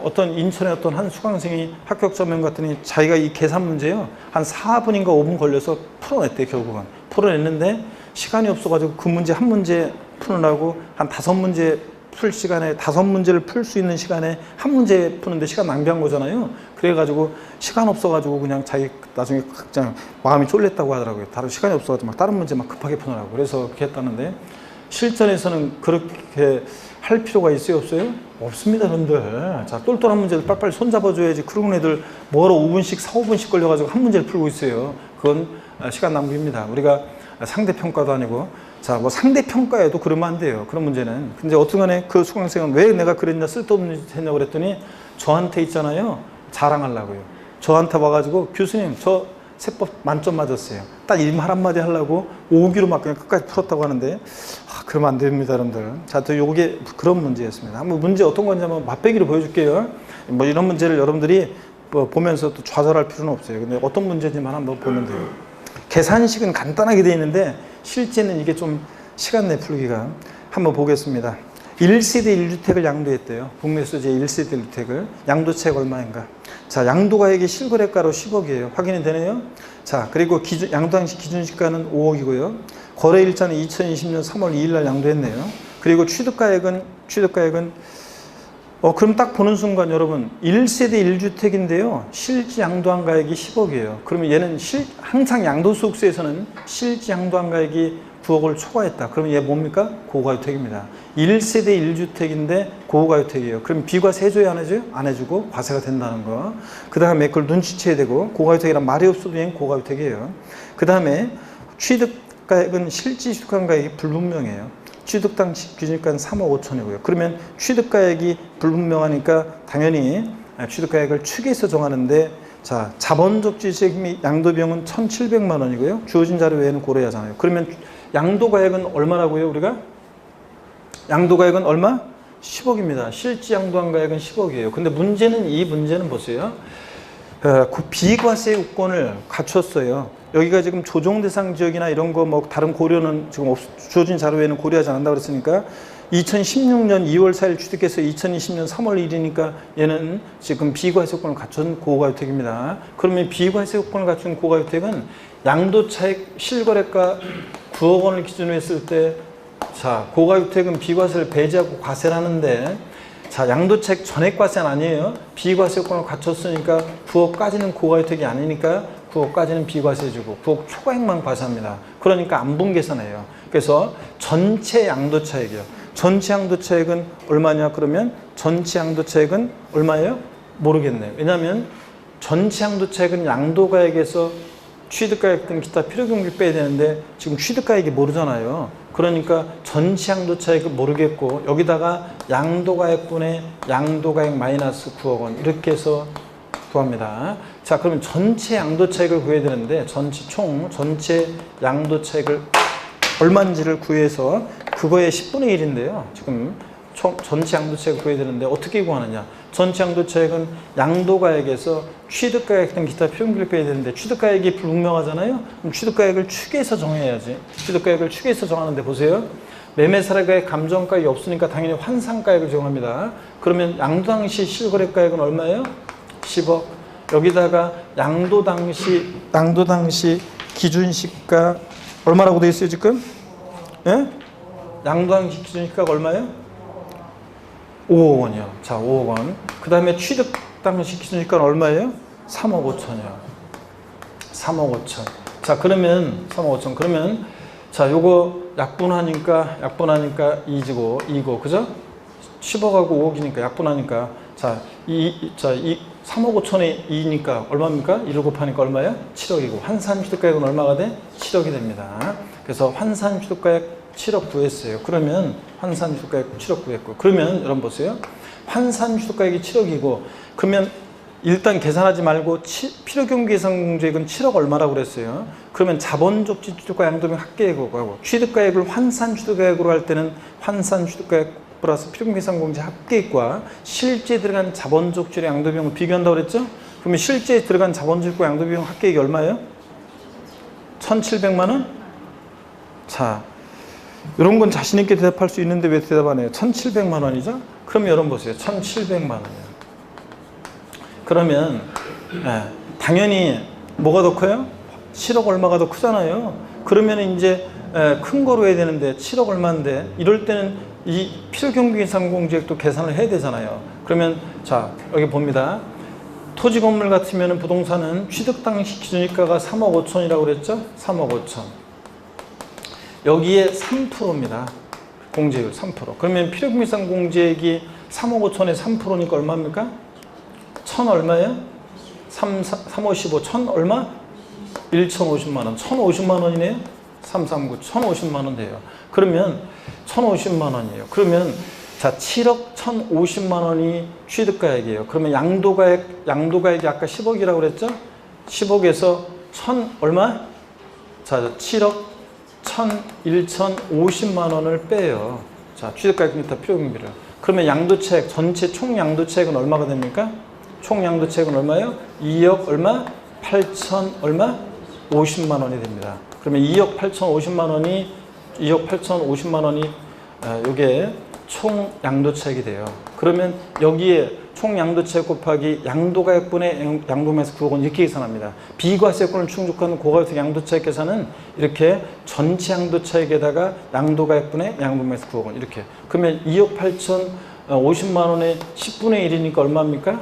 어떤 인천의 어떤 한 수강생이 합격점명 갔더니 자기가 이 계산 문제요 한 4분인가 5분 걸려서 풀어냈대. 결국은 풀어냈는데 시간이 없어가지고 그 문제 한 문제 푸느라고 한 5문제 풀 시간에 5문제를 풀 수 있는 시간에 한 문제 푸는데 시간 낭비한 거잖아요. 그래가지고 시간 없어가지고 그냥 자기 나중에 그냥 마음이 쫄렸다고 하더라고요. 다른 시간이 없어가지고 막 다른 문제 막 급하게 푸느라고. 그래서 그렇게 했다는데 실전에서는 그렇게 할 필요가 있어요, 없어요? 없습니다, 여러분들. 자, 똘똘한 문제를 빨리빨리 손잡아줘야지. 그런 애들 뭐하러 5분씩, 4, 5분씩 걸려가지고 한 문제를 풀고 있어요. 그건 시간 낭비입니다. 우리가 상대평가도 아니고, 자, 뭐 상대평가에도 그러면 안 돼요. 그런 문제는. 근데 어떤 간에 그 수강생은 왜 내가 그랬냐, 쓸데없는 짓 했냐고 그랬더니 저한테 있잖아요. 자랑하려고요. 저한테 와가지고 교수님, 저 세법 만점 맞았어요. 딱 이 말 한마디 하려고 5기로 막 그냥 끝까지 풀었다고 하는데, 그러면 안 됩니다, 여러분들. 자, 또 요게 그런 문제였습니다. 한번 문제 어떤 건지 한번 맛배기로 보여줄게요. 뭐 이런 문제를 여러분들이 뭐 보면서 또 좌절할 필요는 없어요. 근데 어떤 문제인지만 한번 보면 돼요. 계산식은 간단하게 되어 있는데 실제는 이게 좀 시간 내 풀기가. 한번 보겠습니다. 1세대 1주택을 양도했대요. 국내 소재 1세대 1주택을. 양도차익 얼마인가? 자, 양도가액이 실거래가로 10억이에요. 확인이 되네요. 자, 그리고 양도 당시 기준시가는 5억이고요. 거래일자는 2020년 3월 2일 날 양도했네요. 그리고 취득가액은 그럼 딱 보는 순간 여러분 1세대 1주택인데요. 실지 양도한 가액이 10억이에요. 그러면 얘는 항상 양도소득세에서는 실지 양도한 가액이 9억을 초과했다. 그러면 얘 뭡니까? 고가주택입니다. 1세대 1주택인데 고가주택이에요. 그럼 비과세 해줘야 안 해줘요? 안 해주고 과세가 된다는 거. 그 다음에 그걸 눈치채야 되고, 고가주택이란 말이 없어도 얘는 고가주택이에요. 그 다음에 취득가액은 실지 취득한 가액이 불분명해요. 취득 당시 기준가는 3억 5천이고요. 그러면 취득가액이 불분명하니까 당연히 취득가액을 추계해서 정하는데, 자, 자본적 지식 및 양도비용은 1,700만 원이고요. 주어진 자료 외에는 고려해야 하잖아요. 그러면 양도가액은 얼마라고요, 우리가? 양도가액은 얼마? 10억입니다. 실지 양도한 가액은 10억이에요. 근데 이 문제는 보세요. 비과세 요건을 갖췄어요. 여기가 지금 조정 대상 지역이나 이런 거 뭐 다른 고려는 지금 주어진 자료에는 고려하지 않는다고 그랬으니까 2016년 2월 4일 취득해서 2020년 3월 1일이니까 얘는 지금 비과세 요건을 갖춘 고가주택입니다. 그러면 비과세 요건을 갖춘 고가주택은 양도차익 실거래가 9억 원을 기준으로 했을 때, 자, 고가주택은 비과세를 배제하고 과세를 하는데, 자, 양도차익 전액과세는 아니에요. 비과세 요건을 갖췄으니까 9억까지는 고가주택이 아니니까 9억까지는 비과세 주고 9억 초과액만 과세합니다. 그러니까 안분계산해요. 그래서 전체 양도차익이요. 전체 양도차익은 얼마냐? 그러면 전체 양도차익은 얼마예요? 모르겠네요. 왜냐하면 전체 양도차익은 양도가액에서 취득가액 등 기타 필요경비 빼야 되는데 지금 취득가액이 모르잖아요. 그러니까 전체 양도차익을 모르겠고 여기다가 양도가액분의 양도가액 마이너스 9억 원 이렇게 해서 구합니다. 자, 그러면 전체 양도차익을 구해야 되는데 전체 양도차익을 얼마인지를 구해서 그거의 10분의 1인데요. 지금 전체 양도차익을 구해야 되는데 어떻게 구하느냐? 전체 양도차익은 양도가액에서 취득가액 등 기타 필요금비를 빼야 되는데 취득가액이 불분명하잖아요. 그럼 취득가액을 축에서 정해야지. 취득가액을 축에서 정하는데 보세요. 매매사례가액, 감정가액이 없으니까 당연히 환산가액을 정합니다. 그러면 양도 당시 실거래가액은 얼마예요? 10억. 여기다가 양도 당시 기준시가 얼마라고 되어 있어요 지금? 예? 양도 당시 기준시가가 얼마예요? 5억 원이요. 자, 5억 원. 그 다음에 취득 당시 기준시가는 얼마예요? 3억 5천이요. 3억 5천. 자, 그러면 3억 5천. 그러면 자, 요거 약분하니까 2고, 그죠? 10억하고 5억이니까 약분하니까 자, 3억 5천에 2니까 얼마입니까? 1을 곱하니까 얼마예요? 7억이고 환산 취득가액은 얼마가 돼? 7억이 됩니다. 그래서 환산 취득가액 7억 구했어요. 그러면 환산 취득가액 7억 구했고 그러면 여러분 보세요. 환산 취득가액이 7억이고 그러면 일단 계산하지 말고 필요경비계산공제액은 7억 얼마라고 그랬어요. 그러면 자본적지 취득과 양도비용 합계액하고 취득가액을 환산 취득가액으로 할 때는 환산 취득가액 플러스 필요경비계산공제 합계액과 실제 들어간 자본적지의 양도비용을 비교한다고 그랬죠? 그러면 실제 들어간 자본적과 양도비용 합계액이 얼마예요? 1,700만 원? 자, 이런 건 자신 있게 대답할 수 있는데 왜 대답 안 해요? 1,700만 원이죠? 그럼 여러분 보세요. 1,700만 원이에요. 그러면 당연히 뭐가 더 커요? 7억 얼마가 더 크잖아요. 그러면 이제 큰 거로 해야 되는데 7억 얼마인데 이럴 때는 이 필요경비계산공제액도 계산을 해야 되잖아요. 그러면 자 여기 봅니다. 토지 건물 같으면 부동산은 취득 당시 기준시가가 3억 5천이라고 그랬죠? 3억 5천. 여기에 3%입니다. 공제율 3%. 그러면 필요경비계산공제액이 3억 5천에 3%니까 얼마입니까? 1,000 얼마예요? 355, 1,000 얼마? 1,050만 원. 1,050만 원이네요? 339, 1,050만 원 돼요. 그러면 1,050만 원이에요. 그러면 자, 7억 1,050만 원이 취득가액이에요. 그러면 양도가액이 아까 10억이라고 그랬죠? 10억에서 1,000 얼마? 자, 7억 1,050만 원을 빼요. 자, 취득가액 기타 필요경비를. 그러면 양도차액, 전체 총 양도차액은 얼마가 됩니까? 총 양도차액은 얼마예요? 2억 얼마? 8천 얼마? 50만 원이 됩니다. 그러면 2억 8,050만 원이 요게 총 양도차익이 돼요. 그러면 여기에 총 양도차익 곱하기 양도가액분의 양도매수 9억 원 이렇게 계산합니다. 비과세권을 충족하는 고가격투기 양도차익 계산은 이렇게 전체 양도차익에다가 양도가액분의 양도매수 9억 원 이렇게. 그러면 2억 8,050만 원의 10분의 1이니까 얼마입니까?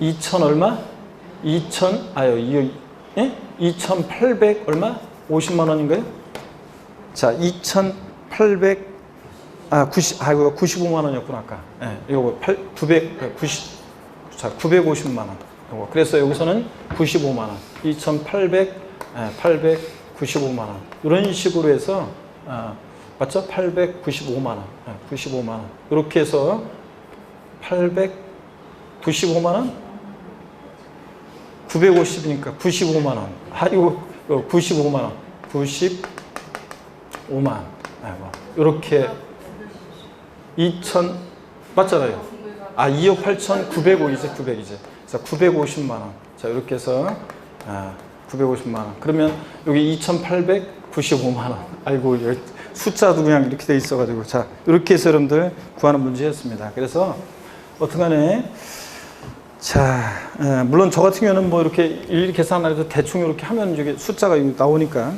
2천 얼마? 2,800 얼마? 50만 원인가요? 자, 95만 원이었구나, 아까. 예, 이거 950만 원. 요거. 그래서 여기서는 95만 원. 895만 원. 이런 식으로 해서, 맞죠? 895만 원. 95만 원. 이렇게 해서 895만 원? 950이니까 95만 원. 이거 95만 원. 95만. 이렇게 2천 맞잖아요. 2억 8,900이제 900이제. 자, 950만 원. 자, 이렇게 해서 950만 원. 그러면 여기 2,895만 원. 아이고, 숫자도 그냥 이렇게 돼 있어가지고. 자, 이렇게 해서 여러분들 구하는 문제였습니다. 그래서 어떡하네. 자, 물론 저 같은 경우는 뭐 이렇게 일일이 계산 안 해도 대충 이렇게 하면 이게 숫자가 나오니까.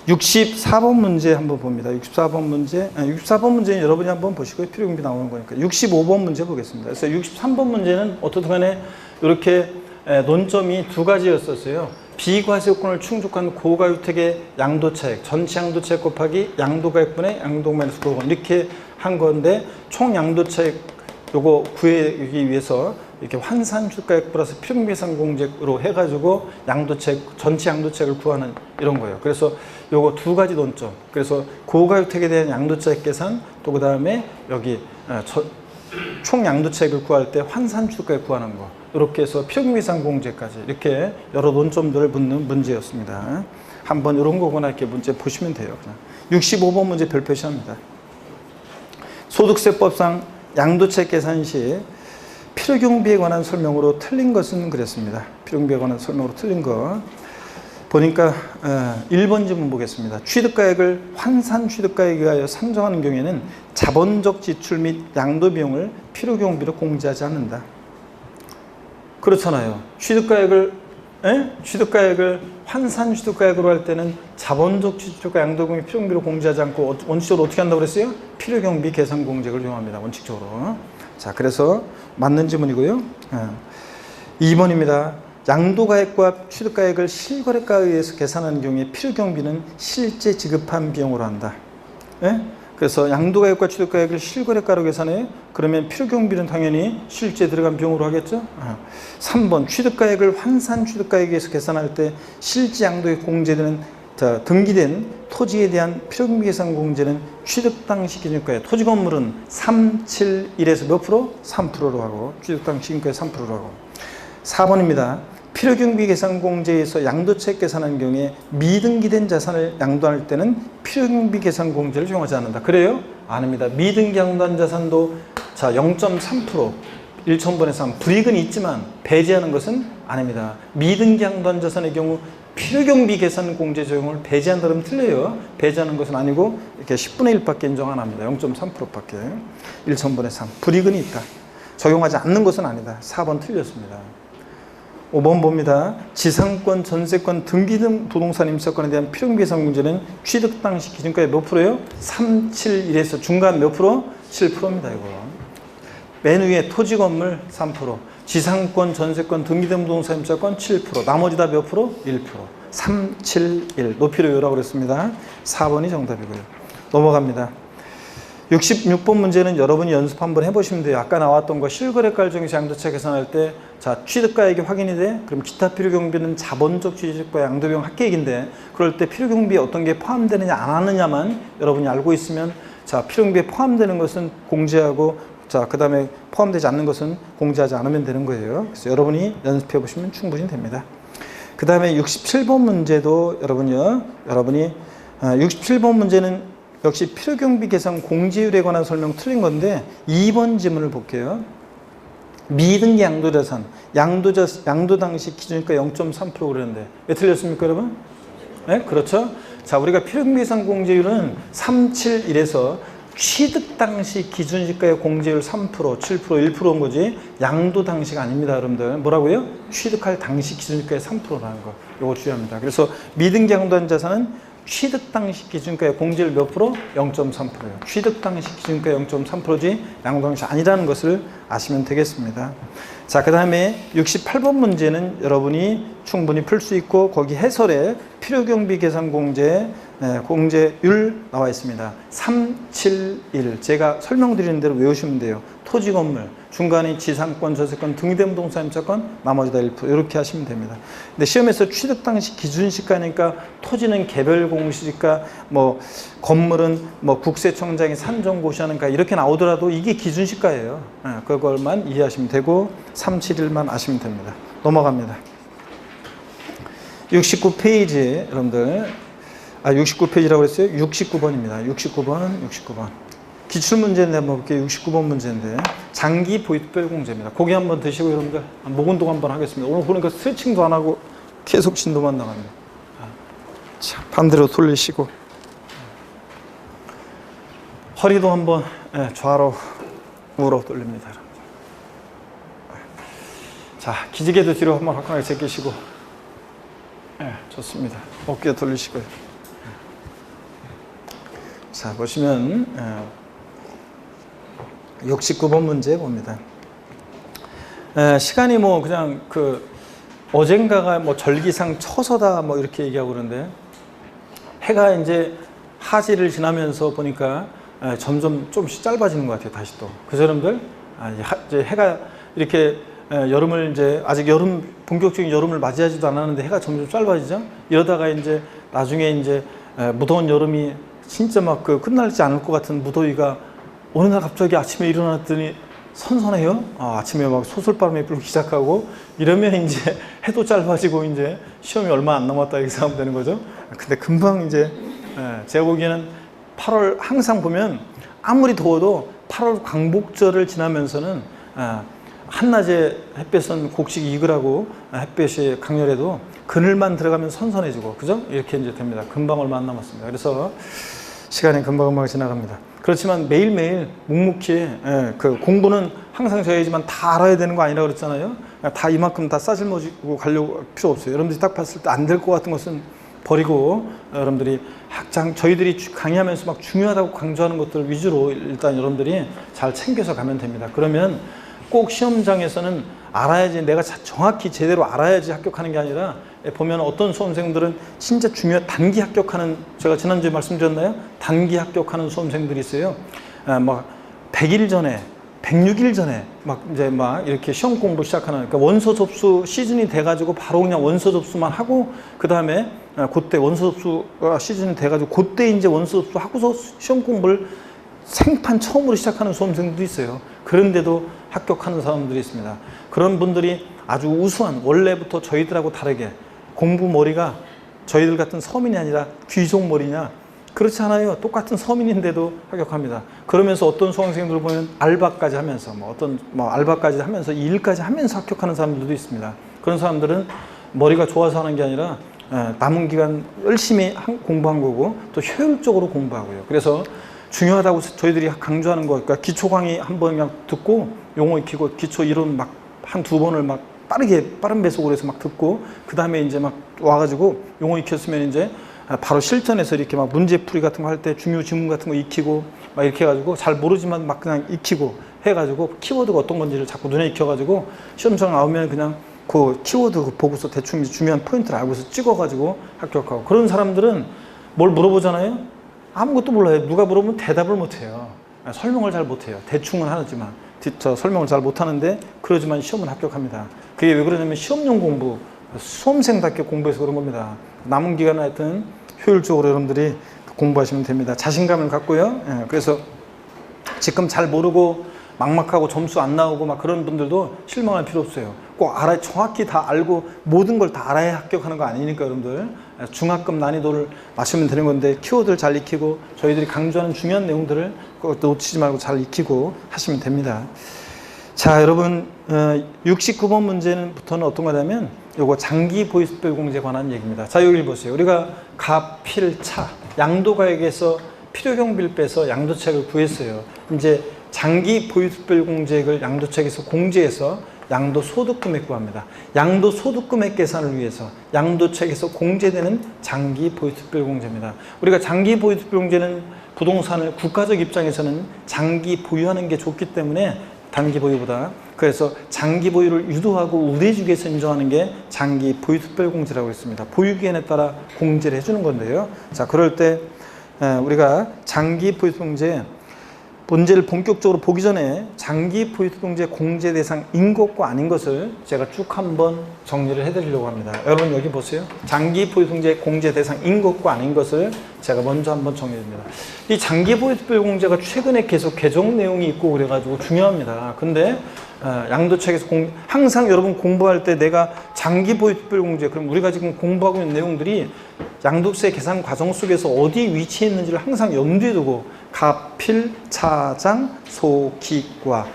64번 문제 한번 봅니다. 64번 문제. 64번 문제는 여러분이 한번 보시고요. 필요경비 나오는 거니까. 65번 문제 보겠습니다. 그래서 63번 문제는 어떻든 간에 이렇게 논점이 두 가지였었어요. 비과세요건을 충족한 고가주택의 양도차액, 전체 양도차액 곱하기 양도가액분의 양도마이너스 9억 원 이렇게 한 건데 총 양도차액 요거 구하기 위해서 이렇게 환산주가액 플러스 필요경비계산공제로 해가지고 양도차액, 전체 양도차액을 구하는 이런 거예요. 그래서 요거 두 가지 논점. 그래서 고가주택에 대한 양도차액 계산, 또 그 다음에 여기 총 양도차액을 구할 때 환산주가액 구하는 거. 이렇게 해서 필요경비계산공제까지 이렇게 여러 논점들을 묻는 문제였습니다. 한번 이런 거거나 이렇게 문제 보시면 돼요. 그냥. 65번 문제 별 표시합니다. 소득세법상 양도책 계산 시 필요경비에 관한 설명으로 틀린 것은 그랬습니다. 필요경비에 관한 설명으로 틀린 거 보니까 1번 지문 보겠습니다. 취득가액을 환산 취득가액에 의하여 산정하는 경우에는 자본적 지출 및 양도비용을 필요경비로 공제하지 않는다. 그렇잖아요. 취득가액을 환산 취득가액으로 할 때는 자본적 지출과 양도비용이 필요경비로 공제하지 않고 원칙적으로 어떻게 한다고 그랬어요? 필요경비 계산 공제를 이용합니다. 원칙적으로. 자, 그래서 맞는 지문이고요. 2번입니다. 양도가액과 취득가액을 실거래가에 의해서 계산하는 경우에 필요경비는 실제 지급한 비용으로 한다. 예? 그래서 양도가액과 취득가액을 실거래가로 계산해 그러면 필요경비는 당연히 실제 들어간 비용으로 하겠죠. 3번 취득가액을 환산 취득가액에 의해서 계산할 때 실제 양도에 공제되는 등기된 토지에 대한 필요경비 계산 공제는 취득 당시 기준가액 토지 건물은 371에서 몇 프로? 3%로 하고 취득 당시 기준가액 3%로 하고 4번입니다. 필요경비 계산 공제에서 양도책 계산하는 경우에 미등기된 자산을 양도할 때는 필요경비 계산 공제를 적용하지 않는다. 그래요? 아닙니다. 미등기 양도한 자산도 자 0.3% 1,000분의 3 불이익은 있지만 배제하는 것은 아닙니다. 미등기 양도한 자산의 경우 필요경비 계산 공제 적용을 배제한다 그러면 틀려요. 배제하는 것은 아니고 이렇게 10분의 1밖에 인정 안 합니다. 0.3%밖에 1,000분의 3 불이익은 있다. 적용하지 않는 것은 아니다. 4번 틀렸습니다. 5번 봅니다. 지상권, 전세권, 등기 등 부동산 임차권에 대한 필요경비 계산 공제는 취득 당시 기준가액 몇 프로예요? 371에서 중간 몇 프로? 7%입니다. 이거. 맨 위에 토지 건물 3%, 지상권, 전세권, 등기 등 부동산 임차권 7%, 나머지 다 몇 프로? 1%. 371 높이로 요라고 그랬습니다. 4번이 정답이고요. 넘어갑니다. 66번 문제는 여러분이 연습 한번 해보시면 돼요. 아까 나왔던 거 실거래가를 정해서 양도책 계산할 때 자 취득가액이 확인이 돼? 그럼 기타 필요경비는 자본적 취득과 양도비용 합계액인데 그럴 때 필요경비에 어떤 게 포함되느냐 안 하느냐만 여러분이 알고 있으면 자 필요경비에 포함되는 것은 공제하고 자 그 다음에 포함되지 않는 것은 공제하지 않으면 되는 거예요. 그래서 여러분이 연습해 보시면 충분히 됩니다. 그 다음에 67번 문제도 여러분이 67번 문제는 역시 필요경비 계산 공제율에 관한 설명 틀린 건데 2번 지문을 볼게요. 미등기 양도자산, 양도 당시 기준가 0.3% 그랬는데 왜 틀렸습니까 여러분? 네? 그렇죠? 자 우리가 필요경비 계산 공제율은 371에서 취득 당시 기준시가의 공제율 3%, 7%, 1%인 거지 양도 당시가 아닙니다 여러분들. 뭐라고요? 취득할 당시 기준시가의 3%라는 거 이거 주의합니다. 그래서 미등기 양도한 자산은 취득 당시 기준가의 공제율 몇 프로? 0.3%예요. 취득 당시 기준가의 0.3%지 양도 당시 아니라는 것을 아시면 되겠습니다. 자, 그 다음에 68번 문제는 여러분이 충분히 풀 수 있고 거기 해설에 필요경비 계산 공제율 나와 있습니다. 371 제가 설명드리는 대로 외우시면 돼요. 토지 건물, 중간에 지상권, 전세권, 등기된 부동산 임차권, 나머지 다 1% 이렇게 하시면 됩니다. 근데 시험에서 취득 당시 기준시가니까 토지는 개별 공시지가, 뭐 건물은 뭐 국세청장이 산정고시하는가 이렇게 나오더라도 이게 기준시가예요. 그걸만 이해하시면 되고 371만 아시면 됩니다. 넘어갑니다. 69페이지 여러분들 69페이지라고 그랬어요? 69번입니다. 69번. 기출문제인데 한번 볼게요. 69번 문제인데 장기 보유특별 공제입니다. 고기 한번 드시고 여러분들 목 운동 한번 하겠습니다. 오늘 보니까 스트레칭도 안 하고 계속 진도만 나갑니다. 자, 반대로 돌리시고 허리도 한번 좌로 우로 돌립니다. 자, 기지개도 뒤로 한번 화끈하게 제끼시고 좋습니다. 어깨 돌리시고요. 자, 보시면 69번 문제 봅니다. 시간이 뭐 그냥 어젠가가 뭐 절기상 처서다 뭐 이렇게 얘기하고 그러는데 해가 이제 하지를 지나면서 보니까 점점 조금씩 짧아지는 것 같아요. 다시 또. 그 사람들 이제 해가 이렇게 여름을 이제 아직 본격적인 여름을 맞이하지도 않았는데 해가 점점 짧아지죠. 이러다가 이제 나중에 이제 무더운 여름이 진짜 막 끝날지 않을 것 같은 무더위가 어느 날 갑자기 아침에 일어났더니 선선해요. 아침에 막 소설바람이 불기 시작하고 이러면 이제 해도 짧아지고 이제 시험이 얼마 안 남았다 이렇게 생각하면 되는 거죠. 근데 금방 이제 제가 보기에는 8월 항상 보면 아무리 더워도 8월 광복절을 지나면서는 한낮에 햇볕은 곡식 익으라고 햇볕이 강렬해도 그늘만 들어가면 선선해지고, 그죠? 이렇게 이제 됩니다. 금방 얼마 안 남았습니다. 그래서 시간이 금방금방 지나갑니다. 그렇지만 매일매일 묵묵히, 그 공부는 항상 져야지만 다 알아야 되는 거 아니라 그랬잖아요. 다 이만큼 다 싸질머지고 가려고 필요 없어요. 여러분들이 딱 봤을 때 안 될 것 같은 것은 버리고, 여러분들이 저희들이 강의하면서 막 중요하다고 강조하는 것들 위주로 일단 여러분들이 잘 챙겨서 가면 됩니다. 그러면 꼭 시험장에서는 알아야지, 내가 정확히 제대로 알아야지 합격하는 게 아니라, 보면 어떤 수험생들은 진짜 단기 합격하는, 제가 지난주에 말씀드렸나요? 단기 합격하는 수험생들이 있어요. 막 100일 전에, 106일 전에 이제 이렇게 시험 공부 시작하는, 그러니까 원서 접수 시즌이 돼가지고 바로 그냥 원서 접수만 하고, 그 다음에 그때 원서 접수가 시즌이 돼가지고 그때 이제 원서 접수 하고서 시험 공부를 생판 처음으로 시작하는 수험생들도 있어요. 그런데도 합격하는 사람들이 있습니다. 그런 분들이 아주 우수한, 원래부터 저희들하고 다르게 공부 머리가 저희들 같은 서민이 아니라 귀속 머리냐? 그렇지 않아요. 똑같은 서민인데도 합격합니다. 그러면서 어떤 수험생들 보면 알바까지 하면서 알바까지 하면서 일까지 하면서 합격하는 사람들도 있습니다. 그런 사람들은 머리가 좋아서 하는 게 아니라 남은 기간 열심히 공부한 거고, 또 효율적으로 공부하고요. 그래서 중요하다고 저희들이 강조하는 거, 그러니까 기초 강의 한 번 그냥 듣고 용어 익히고, 기초 이론 한두 번을 빠른 배속으로 해서 듣고, 그 다음에 이제 와가지고 용어 익혔으면 이제 바로 실전에서 이렇게 문제풀이 같은 거 할 때 중요 지문 같은 거 익히고 이렇게 해가지고, 잘 모르지만 그냥 익히고 해가지고 키워드가 어떤 건지를 자꾸 눈에 익혀가지고 시험장 나오면 그냥 그 키워드 보고서 대충 중요한 포인트를 알고서 찍어가지고 합격하고. 그런 사람들은 뭘 물어보잖아요. 아무것도 몰라요. 누가 물어보면 대답을 못해요. 설명을 잘 못해요. 대충은 하지만 설명을 잘 못하는데, 그러지만 시험은 합격합니다. 그게 왜 그러냐면 시험용 공부, 수험생답게 공부해서 그런 겁니다. 남은 기간 하여튼 효율적으로 여러분들이 공부하시면 됩니다. 자신감을 갖고요. 그래서 지금 잘 모르고 막막하고 점수 안 나오고 그런 분들도 실망할 필요 없어요. 꼭 정확히 다 알고 모든 걸 다 알아야 합격하는 거 아니니까, 여러분들 중하급 난이도를 맞추면 되는 건데, 키워드를 잘 익히고 저희들이 강조하는 중요한 내용들을 놓치지 말고 잘 익히고 하시면 됩니다. 자, 여러분 69번 문제부터는 어떤 거냐면 요거 장기 보이스별 공제에 관한 얘기입니다. 자, 여기 보세요. 우리가 갑, 필, 차 양도가액에서 필요경비를 빼서 양도차익을 구했어요. 이제 장기 보이스별 공제액을 양도차익에서 공제해서 양도소득금액 구합니다. 양도소득금액 계산을 위해서 양도차익에서 공제되는 장기 보이스별 공제입니다. 우리가 장기 보이스별 공제는 부동산을 국가적 입장에서는 장기 보유하는 게 좋기 때문에 단기 보유보다, 그래서 장기 보유를 유도하고 우대해주기 위해서 인정하는 게 장기 보유특별 공제라고 했습니다. 보유기간에 따라 공제를 해주는 건데요. 자, 그럴 때 우리가 장기 보유특별 공제 문제를 본격적으로 보기 전에 장기 보유특별 공제 공제 대상인 것과 아닌 것을 제가 쭉 한번 정리를 해드리려고 합니다. 여러분 여기 보세요. 장기 보유특별 공제 대상인 것과 아닌 것을 제가 먼저 한번 정리해드립니다. 이 장기 보유특별 공제가 최근에 계속 개정 내용이 있고 그래가지고 중요합니다. 근데 양도차익에서 항상 여러분 공부할 때 내가 장기 보유특별 공제, 그럼 우리가 지금 공부하고 있는 내용들이 양도세 계산 과정 속에서 어디에 위치해 있는지를 항상 염두에 두고 갑, 필, 차장, 소, 기과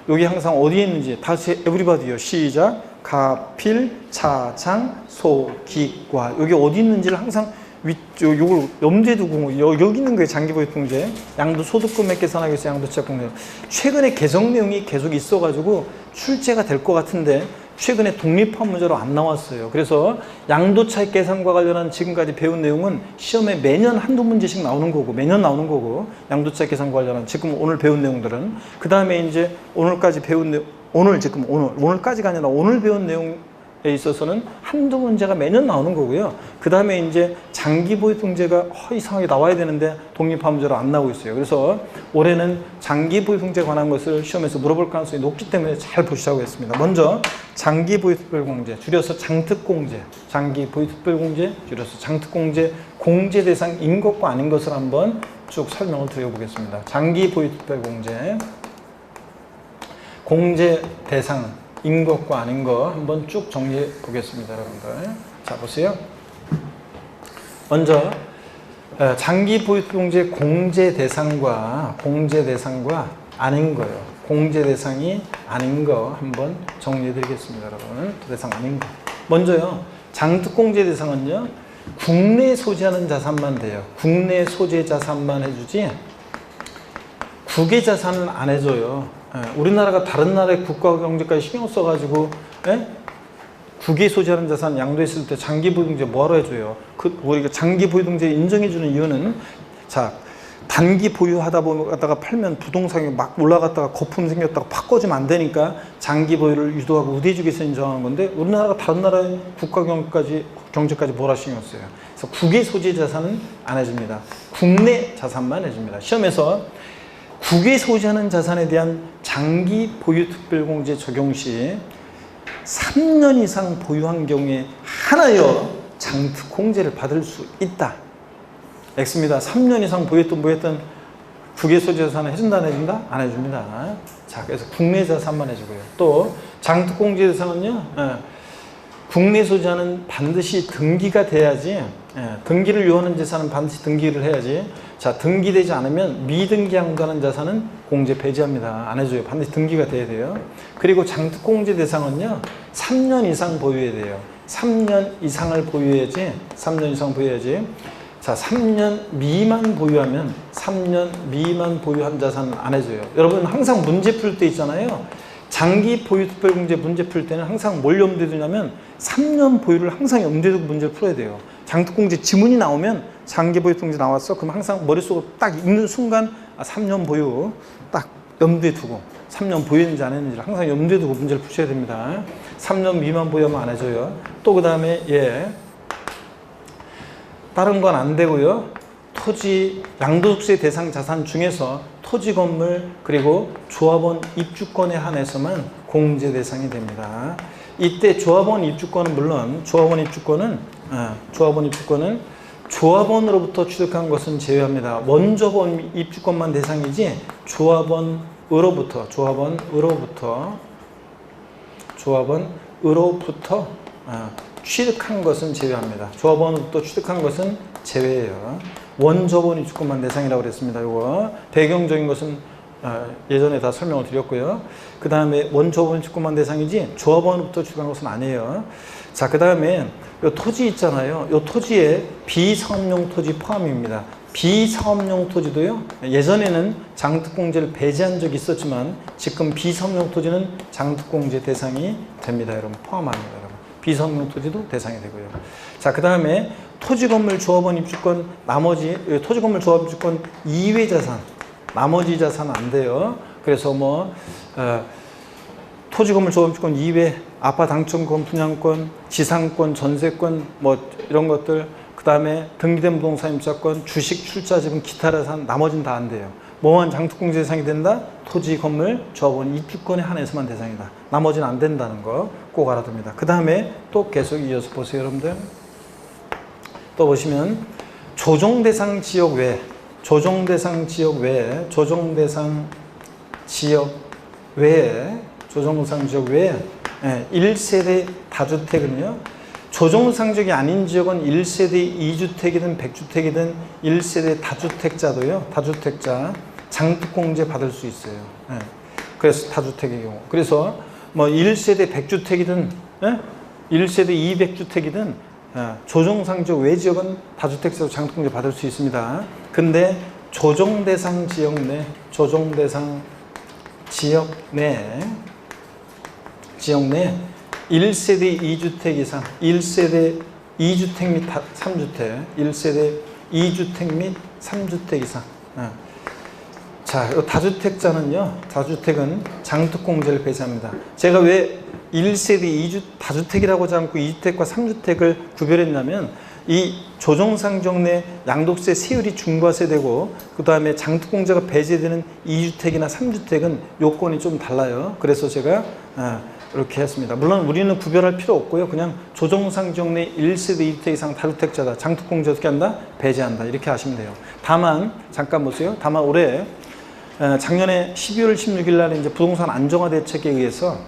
여기 항상 어디에 있는지 다시 에브리바디요. 시작. 갑, 필, 차장, 소, 기과 여기 어디 있는지를 항상 요걸 염두에 두고 여기 있는 거예요. 장기보유공제 양도소득금액 계산하기 위해서 양도차익공제. 최근에 개정 내용이 계속 있어가지고 출제가 될 것 같은데 최근에 독립한 문제로 안 나왔어요. 그래서 양도차익 계산과 관련한 지금까지 배운 내용은 시험에 매년 한두 문제씩 나오는 거고 매년 나오는 거고 양도차익 계산과 관련한 지금 오늘 배운 내용들은 그 다음에 이제 오늘까지 배운 내용 오늘까지가 아니라 오늘 배운 내용에 있어서는 한두 문제가 매년 나오는 거고요. 그 다음에 이제 장기보유통제가 이상하게 나와야 되는데 독립한 문제로 안 나오고 있어요. 그래서 올해는 장기보유통제에 관한 것을 시험에서 물어볼 가능성이 높기 때문에 잘 보시자고 했습니다. 먼저 장기보유특별공제, 줄여서 장특공제, 장기보유특별공제, 줄여서 장특공제, 공제 대상인 것과 아닌 것을 한번 쭉 설명을 드려보겠습니다. 장기보유특별공제, 공제 대상인 것과 아닌 것 한번 쭉 정리해 보겠습니다, 여러분들. 자, 보세요. 먼저 장기보유특별공제 공제 대상과 아닌 거예요. 공제 대상이 아닌 거 한번 정리해 드리겠습니다. 여러분, 대상 아닌 거. 먼저요, 장특공제 대상은요, 국내에 소지하는 자산만 돼요. 국내 소재 자산만 해주지 국외 자산은 안 해줘요. 우리나라가 다른 나라의 국가 경제까지 신경 써가지고 국외 소지하는 자산 양도했을 때 장기 보유등재 뭐하러 해줘요? 우리가 장기 보유등재 인정해주는 이유는, 자, 단기 보유하다 보다가 팔면 부동산이 막 올라갔다가 거품 생겼다가 바꿔주면 안 되니까 장기 보유를 유도하고 우대해주기 위해서 인정하는 건데, 우리나라가 다른 나라의 국가 경제까지 뭐라 신경 써요. 그래서 국외 소재 자산은 안 해줍니다. 국내 자산만 해줍니다. 시험에서 국외 소지하는 자산에 대한 장기 보유 특별공제 적용 시 3년 이상 보유한 경우에 하나여 장특공제를 받을 수 있다. X입니다. 3년 이상 보유했던 국외 소지 자산을 해준다, 안 해준다? 안 해줍니다. 자, 그래서 국내 자산만 해주고요. 또 장특공제 대상은요, 국내 소지자는 반드시 등기가 돼야지, 등기를 요하는 자산은 반드시 등기를 해야지. 자, 등기되지 않으면 미등기 양도하는 자산은 공제 배제합니다. 안 해줘요. 반드시 등기가 돼야 돼요. 그리고 장특공제 대상은요, 3년 이상 보유해야 돼요. 3년 이상을 보유해야지. 3년 이상 보유해야지. 자, 3년 미만 보유하면, 3년 미만 보유한 자산은 안 해줘요. 여러분, 항상 문제 풀 때 있잖아요. 장기 보유 특별공제 문제 풀 때는 항상 뭘 염두에 두냐면 3년 보유를 항상 염두에 두고 문제를 풀어야 돼요. 장특공제 지문이 나오면 장기 보유 특별공제 나왔어? 그럼 항상 머릿속으로 딱 읽는 순간 3년 보유 딱 염두에 두고 3년 보유했는지 안 했는지를 항상 염두에 두고 문제를 푸셔야 됩니다. 3년 미만 보유하면 안 해줘요. 또 그 다음에 다른 건 안 되고요. 토지, 양도세 대상 자산 중에서 토지 건물 그리고 조합원 입주권에 한해서만 공제 대상이 됩니다. 이때 조합원 입주권은 물론 조합원 입주권은 조합원으로부터 취득한 것은 제외합니다. 원조원 입주권만 대상이지 조합원으로부터 취득한 것은 제외합니다. 조합원으로부터 취득한 것은 제외예요. 원조원 입주권만 대상이라고 그랬습니다. 이거 배경적인 것은 예전에 다 설명을 드렸고요. 그 다음에 원조원 입주권만 대상이지 조합원으로부터 취득한 것은 아니에요. 자, 그 다음에 이 토지 있잖아요. 이 토지에 비사업용 토지 포함입니다. 비사업용 토지도요, 예전에는 장특공제를 배제한 적이 있었지만 지금 비사업용 토지는 장특공제 대상이 됩니다. 여러분, 포함합니다. 여러분, 비사업용 토지도 대상이 되고요. 자, 그 다음에 토지건물 조합원 입주권, 나머지 토지건물 조합 입주권 이외 자산, 나머지 자산 안 돼요. 그래서 토지건물 조합 입주권 이외 아파트 당첨권, 분양권, 지상권, 전세권 이런 것들, 그 다음에 등기된 부동산 임차권, 주식, 출자, 지분, 기타 자산, 나머지는 다 안 돼요. 뭐만 장특공제 대상이 된다? 토지, 건물, 조합원 입주권에 한해서만 대상이다. 나머지는 안 된다는 거 꼭 알아둡니다. 그 다음에 또 계속 이어서 보세요, 여러분들. 또 보시면 조정대상 지역 외, 조정대상 지역 외에 1세대 다주택은요, 조정상 지역이 아닌 지역은 1세대 2주택이든 100주택이든 1세대 다주택자도요, 다주택자 장특공제 받을 수 있어요. 그래서 다주택의 경우. 그래서 1세대 100주택이든 1세대 200주택이든 조정상 지역 외 지역은 다주택자도 장특공제 받을 수 있습니다. 근데 조정대상 지역 내 1세대 2주택 이상, 1세대 2주택 및 3주택, 1세대 2주택 및 3주택 이상. 자, 다주택은 장특공제를 배제합니다. 제가 왜 1세대 다주택이라고 하지 않고 2주택과 3주택을 구별했냐면, 이 조정상 지역 내 양도세 세율이 중과세되고 그 다음에 장특공제가 배제되는 2주택이나 3주택은 요건이 좀 달라요. 그래서 제가 이렇게 했습니다. 물론 우리는 구별할 필요 없고요. 그냥 조정상 지역 내 1세대 2주택 이상 다주택자다. 장특공제 어떻게 한다? 배제한다. 이렇게 하시면 돼요. 다만 잠깐 보세요. 다만 올해 작년에 12월 16일 날에 이제 부동산 안정화 대책에 의해서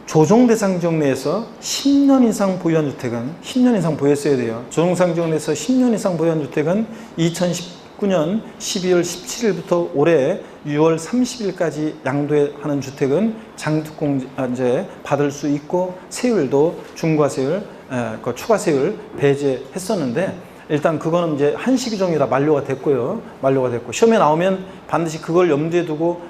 조정대상 지역 내에서 10년 이상 보유한 주택은 10년 이상 보유했어야 돼요. 조정상 지역 내에서 10년 이상 보유한 주택은 2019년 12월 17일부터 올해 6월 30일까지 양도하는 주택은 장특공제 받을 수 있고 세율도 중과세율, 그 추가세율 배제했었는데 일단 그거는 이제 한시규정이라 만료가 됐고요. 만료가 됐고 시험에 나오면 반드시 그걸 염두에 두고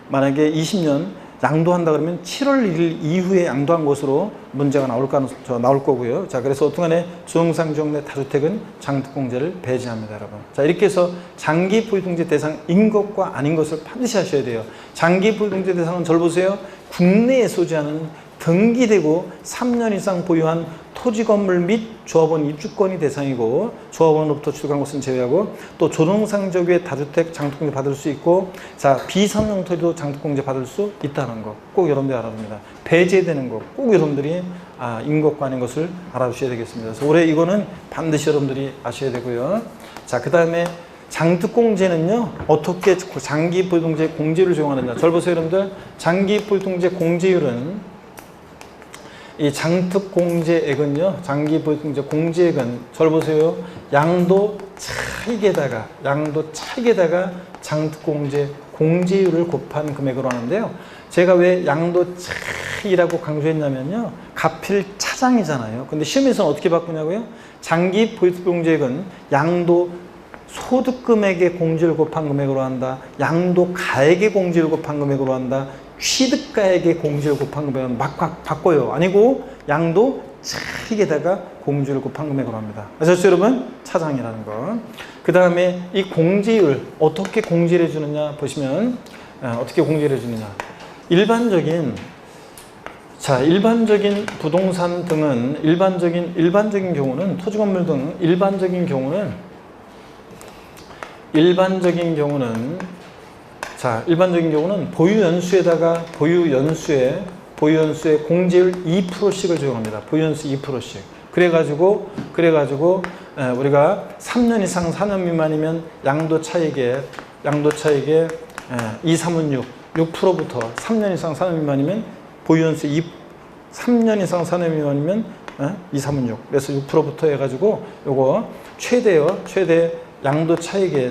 만약에 20년 양도한다 그러면 7월 1일 이후에 양도한 것으로 문제가 나올 거고요. 자, 그래서 어떠간에 조영상 지역 내 다주택은 장특공제를 배제합니다, 여러분. 자, 이렇게 해서 장기 보유등재 대상인 것과 아닌 것을 반드시 하셔야 돼요. 장기 보유등재 대상은 절 보세요. 국내에 소지하는 등기되고 3년 이상 보유한 토지 건물 및 조합원 입주권이 대상이고 조합원으로부터 취득한 것은 제외하고 또 조동상 지역의 다주택 장특공제 받을 수 있고 자 비선용 토지도 장특공제 받을 수 있다는 거 꼭 여러분들이 알아야 됩니다. 배제되는 거 꼭 여러분들이 인 것과 아닌 것을 알아주셔야 되겠습니다. 그래서 올해 이거는 반드시 여러분들이 아셔야 되고요. 자, 그 다음에 장특공제는요 어떻게 장기 보유등재 공제율을 적용하느냐. 절 보세요, 여러분들. 장기 보유등재 공제율은 이 장특공제액은요, 장기 보유등재 공제액은 절 보세요. 양도 차익에다가 장특공제 공제율을 곱한 금액으로 하는데요. 제가 왜 양도 차익이라고 강조했냐면요, 갑필 차장이잖아요. 근데 시험에서는 어떻게 바꾸냐고요? 장기 보유공제액은 양도 소득금액의 공제를 곱한 금액으로 한다. 양도 가액의 공제를 곱한 금액으로 한다. 취득가액의 공제를 곱한 금액은 막 바꿔요. 아니고 양도 차익에다가 공제를 곱한 금액으로 합니다. 아셨죠, 여러분? 차장이라는 거. 그 다음에 이 공제율 어떻게 공제를 해주느냐 보시면 어떻게 공제를 해주느냐. 일반적인 부동산 등은 일반적인 경우는 토지 건물 등 일반적인 경우는 보유 연수에 공제율 2%씩을 적용합니다. 보유 연수 2%씩. 그래가지고 우리가 3년 이상 4년 미만이면 양도 차익에 2, 3은 6%부터 3년 이상 4년 미만이면 보유 연수 3년 이상 4년 미만이면 2, 3은 6. 그래서 6%부터 해가지고 요거 최대 양도 차익에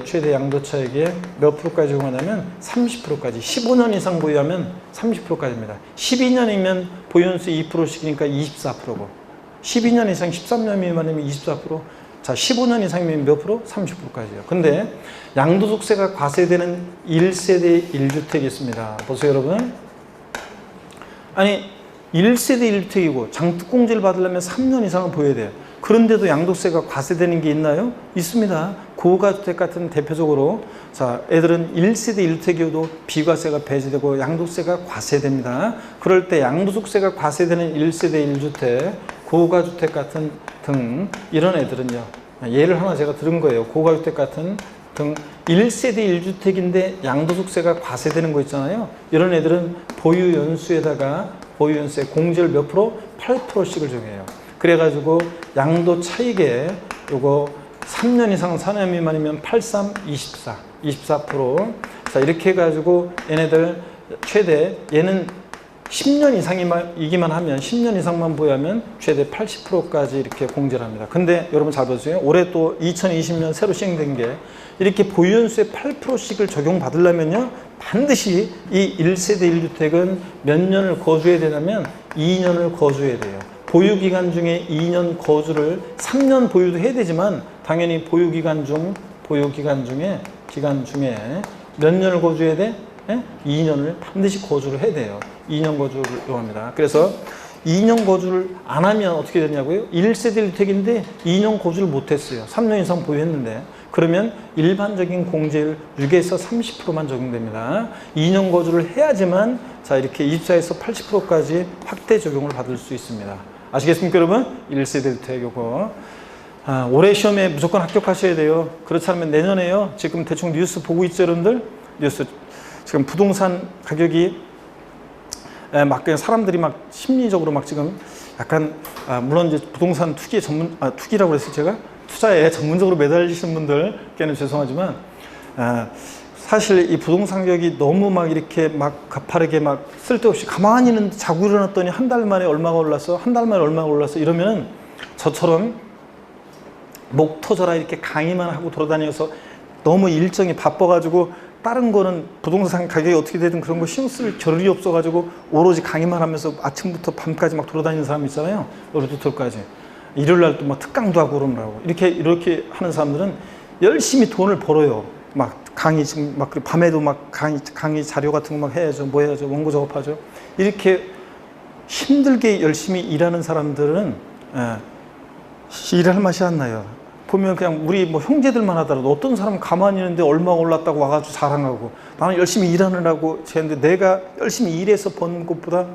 몇 프로까지 적용하냐면 30%까지. 15년 이상 보유하면 30%까지입니다. 12년이면 보유연수 2%씩이니까 24%고 12년 이상 13년 미만이면 24%. 자, 15년 이상이면 몇 프로? 30%까지요. 근데 양도소득세가 과세되는 1세대 1주택이 있습니다. 보세요, 여러분. 아니 1세대 1주택이고 장특공제를 받으려면 3년 이상은 보여야 돼요. 그런데도 양도세가 과세되는 게 있나요? 있습니다. 고가주택 같은 대표적으로 자, 애들은 1세대 1주택이어도 비과세가 배제되고 양도세가 과세됩니다. 그럴 때 양도소득세가 과세되는 1세대 1주택, 고가주택 같은 등 이런 애들은요. 예를 하나 제가 들은 거예요. 고가주택 같은 등 1세대 1주택인데 양도소득세가 과세되는 거 있잖아요. 이런 애들은 보유연수에 공제를 몇 프로? 8%씩을 정해요. 그래가지고 양도 차익에 요거 3년 이상 4년 미만이면 83, 24%. 자, 이렇게 해가지고 얘네들 최대 얘는 10년 이상이기만 하면 10년 이상만 보유하면 최대 80%까지 이렇게 공제를 합니다. 근데 여러분 잘 보세요. 올해 또 2020년 새로 시행된 게 이렇게 보유연수에 8%씩을 적용받으려면요. 반드시 이 1세대 1주택은 몇 년을 거주해야 되냐면 2년을 거주해야 돼요. 보유기간 중에 2년 거주를 3년 보유도 해야 되지만 당연히 보유기간 중에 몇 년을 거주해야 돼? 2년을 반드시 거주를 해야 돼요. 2년 거주를 요합니다. 그래서 2년 거주를 안 하면 어떻게 되냐고요? 1세대 1주택인데 2년 거주를 못했어요. 3년 이상 보유했는데 그러면 일반적인 공제율 6에서 30%만 적용됩니다. 2년 거주를 해야지만 자 이렇게 24에서 80%까지 확대 적용을 받을 수 있습니다. 아시겠습니까, 여러분? 1세대 주택 요거. 올해 시험에 무조건 합격하셔야 돼요. 그렇지 않으면 내년에요. 지금 대충 뉴스 보고 있죠, 여러분들? 뉴스. 지금 부동산 가격이 막 그냥 사람들이 막 심리적으로 막 지금 약간 물론 이제 부동산 투기라고 그랬어요, 제가? 투자에 전문적으로 매달리시는 분들께는 죄송하지만 사실 이 부동산 가격이 너무 막 이렇게 막 가파르게 막 쓸데없이 가만히 자고 일어났더니 한 달 만에 얼마가 올랐어? 이러면 저처럼 목 터져라 이렇게 강의만 하고 돌아다녀서 너무 일정이 바빠가지고 다른 거는 부동산 가격이 어떻게 되든 그런 거 신경 쓸 겨를이 없어가지고 오로지 강의만 하면서 아침부터 밤까지 막 돌아다니는 사람 있잖아요. 월요일부터까지. 일요일 날 또 막 특강도 하고 그러느라고. 이렇게 하는 사람들은 열심히 돈을 벌어요. 막 강의 지금 막 밤에도 막 강의 자료 같은 거 막 해야죠. 뭐 해야죠. 원고 작업하죠. 이렇게 힘들게 열심히 일하는 사람들은 일할 맛이 안 나요. 보면 그냥 우리 뭐 형제들만 하더라도 어떤 사람은 가만히 있는데 얼마가 올랐다고 와가지고 자랑하고 나는 열심히 일하느라고 했는데 내가 열심히 일해서 번 것보다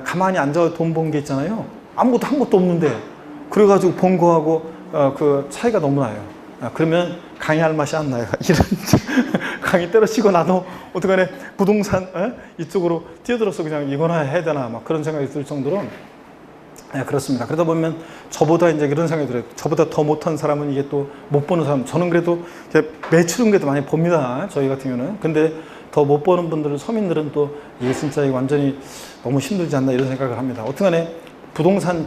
가만히 앉아 돈 번 게 있잖아요. 아무것도 한 것도 없는데 그래가지고 번 거하고 그 차이가 너무 나요. 그러면 강의할 맛이 안 나요. 이런 강의 때려치고 나도 어떡하네 부동산 이쪽으로 뛰어들어서 그냥 이거나 해야 되나 막 그런 생각이 들 정도로 그렇습니다. 그러다 보면 저보다 이제 이런 생각이 들어요. 저보다 더 못한 사람은 이게 또 못 보는 사람. 저는 그래도 매출은 그래도 많이 봅니다. 저희 같은 경우는. 근데 더 못 보는 분들은 서민들은 또 이게 진짜 완전히 너무 힘들지 않나 이런 생각을 합니다. 어떻게간에 부동산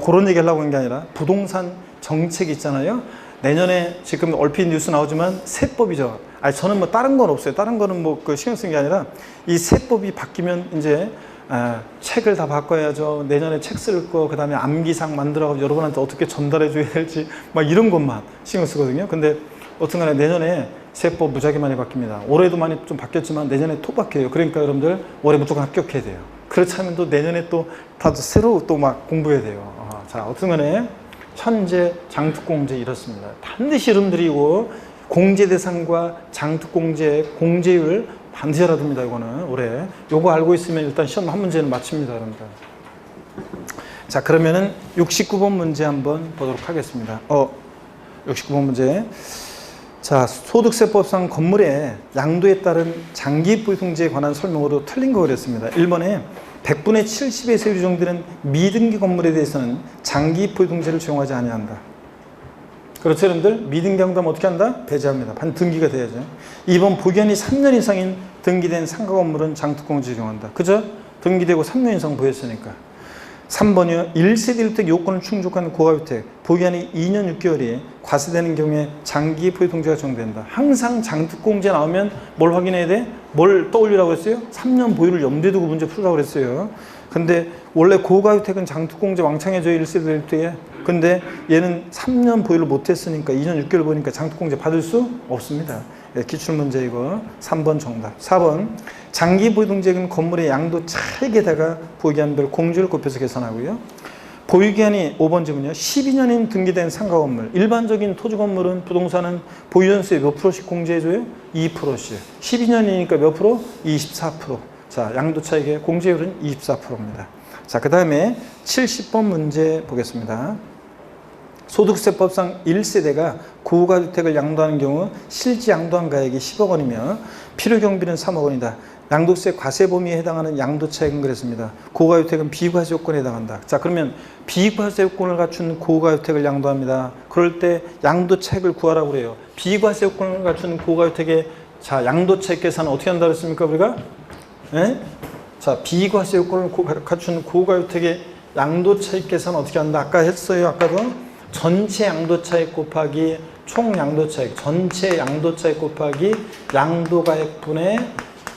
그런 얘기 하려고 한 게 아니라 부동산 정책 있잖아요. 내년에 지금 얼핏 뉴스 나오지만 세법이죠. 저는 뭐 다른 건 없어요. 다른 거는 뭐 그 신경 쓴 게 아니라 이 세법이 바뀌면 이제 책을 다 바꿔야죠. 내년에 책 쓸 거, 그 다음에 암기상 만들어서 여러분한테 어떻게 전달해 줘야 될지 막 이런 것만 신경 쓰거든요. 근데 어쨌든 간에 내년에 세법 무지하게 많이 바뀝니다. 올해도 많이 좀 바뀌었지만 내년에 또 바뀌어요. 그러니까 여러분들 올해 무조건 합격해야 돼요. 그렇지 않으면 또 내년에 또 다들 새로 또 막 공부해야 돼요. 자, 어쨌든 간에 현재 장특공제 이렇습니다. 반드시 여러분들이 이거 공제 대상과 장특공제 공제율 반드시 알아야 됩니다. 이거는 올해 요거 알고 있으면 일단 시험 한 문제는 맞춥니다. 여러분들. 자, 그러면은 69번 문제 한번 보도록 하겠습니다. 69번 문제. 자, 소득세법상 건물의 양도에 따른 장기보유통제에 관한 설명으로 틀린 거 그랬습니다. 1번에 100분의 70의 세율이 적용되는 미등기 건물에 대해서는 장기보유통제를 적용하지 아니한다. 그렇죠, 여러분들? 미등기 항담 어떻게 한다? 배제합니다. 등기가 돼야죠. 2번 보유한이 3년 이상인 등기된 상가 건물은 장특공제 적용한다. 그죠? 등기되고 3년 이상 보유했으니까. 3번이요. 1세대 1득 요건을 충족한 고가주택 보유한이 2년 6개월이 과세되는 경우에 장기 보유통제가 적용된다. 항상 장특공제 나오면 뭘 확인해야 돼? 뭘 떠올리라고 했어요? 3년 보유를 염두에 두고 문제 풀라고 그랬어요. 근데 원래 고가주택은 장특공제 왕창해져요. 1세대 1득에. 근데 얘는 3년 보유를 못했으니까 2년 6개월 보니까 장특공제 받을 수 없습니다. 기출문제 이거 3번 정답. 4번 장기 보유통제는 건물의 양도 차익에다가 보유기한별 공제를 곱해서 계산하고요. 보유기한이 5번 질문이요. 12년인 등기된 상가 건물. 일반적인 토지 건물은 부동산은 보유연수에 몇 프로씩 공제해줘요? 2%씩. 12년이니까 몇 프로? 24%. 자, 양도 차익의 공제율은 24%입니다. 자, 그 다음에 70번 문제 보겠습니다. 소득세법상 1세대가 고가주택을 양도하는 경우 실지 양도한 가액이 10억 원이며 필요경비는 3억 원이다. 양도세 과세 범위에 해당하는 양도차익은 그랬습니다. 고가주택은 비과세 요건에 해당한다. 자, 그러면 비과세 요건을 갖춘 고가주택을 양도합니다. 그럴 때 양도차익을 구하라고 그래요. 비과세 요건을 갖춘 고가주택의 자, 양도차익 계산은 어떻게 한다고 했습니까, 우리가? 네? 자, 비과세 요건을 갖춘 고가주택의 양도차익 계산 어떻게 한다? 아까 했어요. 아까도 전체 양도차익 곱하기 총 양도차익, 전체 양도차익 곱하기 양도가액분의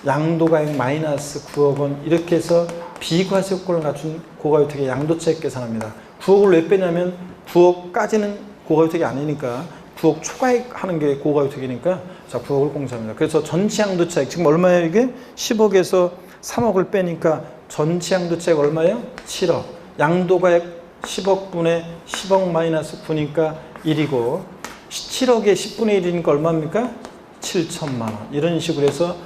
양도가액 마이너스 9억 원 이렇게 해서 비과세 요건을 갖춘 고가주택의 양도차익 계산합니다. 9억을 왜 빼냐면 9억까지는 고가주택이 아니니까 9억 초과액 하는 게 고가주택이니까 자 9억을 공제합니다. 그래서 전체 양도차익 지금 얼마예요 이게? 10억에서 3억을 빼니까 전체 양도차익 얼마예요? 7억. 양도가액 10억 분의 10억 마이너스 9니까 1이고 7억에 10분의 1이니까 얼마입니까? 7천만 원. 이런 식으로 해서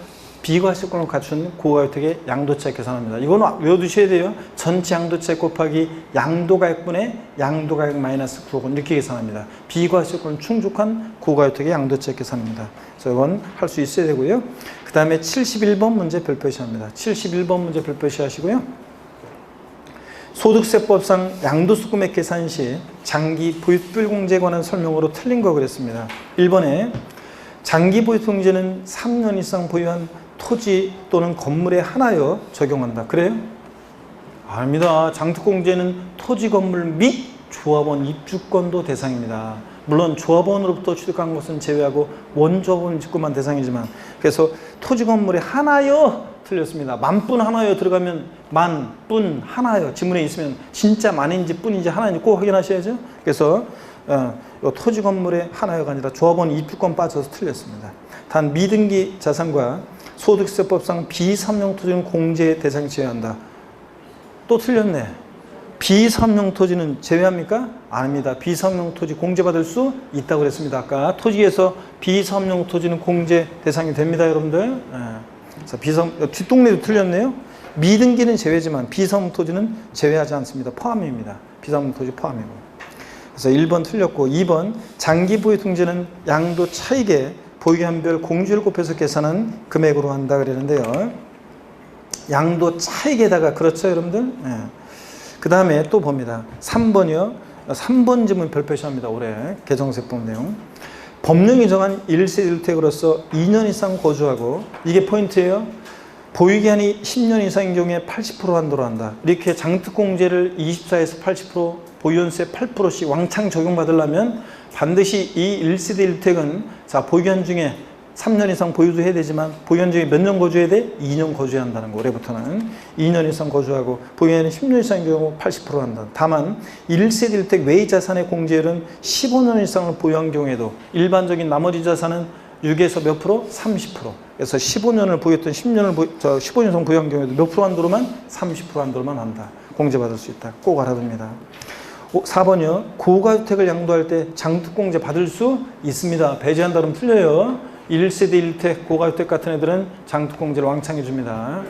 비과세권을 갖춘 고가주택의 양도차익 계산합니다. 이거는 외워두셔야 돼요. 전체 양도차익 곱하기 양도가액분의 양도가액 마이너스 9억 원 이렇게 계산합니다. 비과세권을 충족한 고가주택의 양도차익 계산입니다. 그래서 이건 할 수 있어야 되고요. 그 다음에 71번 문제 별표시합니다. 71번 문제 별표시 하시고요. 소득세법상 양도수금액 계산 시 장기 보유별 공제에 관한 설명으로 틀린 거 그랬습니다. 1번에 장기 보유통제는 3년 이상 보유한 토지 또는 건물에 하나여 적용한다. 그래요? 아닙니다. 장특공제는 토지, 건물 및 조합원 입주권도 대상입니다. 물론 조합원으로부터 취득한 것은 제외하고 원조합원 직구만 대상이지만, 그래서 토지 건물에 하나여 틀렸습니다. 만뿐 하나여 들어가면 만뿐 하나여 지문에 있으면 진짜 만인지 뿐인지 하나인지 꼭 확인하셔야죠. 그래서 요 토지 건물에 하나여가 아니라 조합원 입주권 빠져서 틀렸습니다. 단 미등기 자산과 소득세법상 비삼용 토지는 공제 대상 제외한다. 또 틀렸네. 비삼용 토지는 제외합니까? 아닙니다. 비삼용 토지 공제받을 수 있다고 그랬습니다. 아까 토지에서 비삼용 토지는 공제 대상이 됩니다, 여러분들. 자, 뒷동네도 틀렸네요. 미등기는 제외지만 비삼용 토지는 제외하지 않습니다. 포함입니다. 비삼용 토지 포함이고. 그래서 1번 틀렸고, 2번 장기 보유 통지는 양도 차익에 보유기한별 공주를 곱해서 계산한 금액으로 한다 그랬는데요. 양도 차익에다가, 그렇죠, 여러분들? 그 다음에 또 봅니다. 3번이요. 3번 지문 별표시합니다. 올해 개정세법 내용. 법령이 정한 1세 1택으로서 2년 이상 거주하고, 이게 포인트예요. 보유기한이 10년 이상인 경우에 80% 한도로 한다. 이렇게 장특공제를 24에서 80%, 보유연수에 8%씩 왕창 적용받으려면 반드시 이 1세대 1택은 자, 보유기한 중에 3년 이상 보유도 해야 되지만, 보유기한 중에 몇 년 거주해야 돼? 2년 거주해야 한다는 거. 올해부터는 2년 이상 거주하고, 보유기한이 10년 이상인 경우 80% 한다. 다만 1세대 1택 외의 자산의 공제율은 15년 이상을 보유한 경우에도 일반적인 나머지 자산은 6에서 몇 프로? 30%. 그래서 15년을 보유했던 15년 이상 보유한 경우에도 몇 프로 한도로만? 30% 한도로만 한다. 공제받을 수 있다. 꼭 알아둡니다. 4번이요. 고가주택을 양도할 때 장특공제 받을 수 있습니다. 배제한다 그러면 틀려요. 1세대 1택 고가주택 같은 애들은 장특공제를 왕창 해줍니다.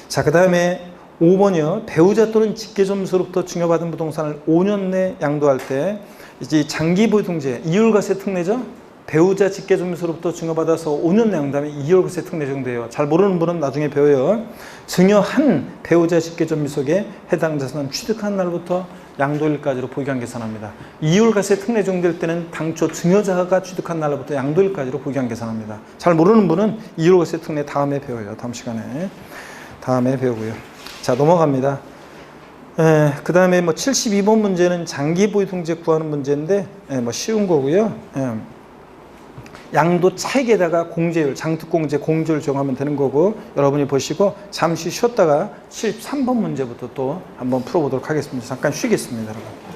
자, 그 다음에 5번이요. 배우자 또는 직계점수로부터 증여받은 부동산을 5년 내 양도할 때 이제 장기보유통제, 이율과세 특례죠. 배우자 직계점수로부터 증여받아서 5년 내 양도하면 이율과세 특례 적용돼요. 잘 모르는 분은 나중에 배워요. 증여한 배우자 직계점유 속에 해당 자산은 취득한 날부터 양도일까지로 보유기한 계산합니다. 이율과세 특례 적용될 때는 당초 증여자가 취득한 날부터 양도일까지로 보유기한 계산합니다. 잘 모르는 분은 이율과세 특례 다음에 배워요. 다음 시간에. 다음에 배우고요. 자, 넘어갑니다. 그 다음에 뭐 72번 문제는 장기 보유 통제 구하는 문제인데, 뭐 쉬운 거고요. 양도 차익에다가 공제율, 장특공제 공제율 정하면 되는 거고, 여러분이 보시고 잠시 쉬었다가 73번 문제부터 또 한번 풀어보도록 하겠습니다. 잠깐 쉬겠습니다, 여러분.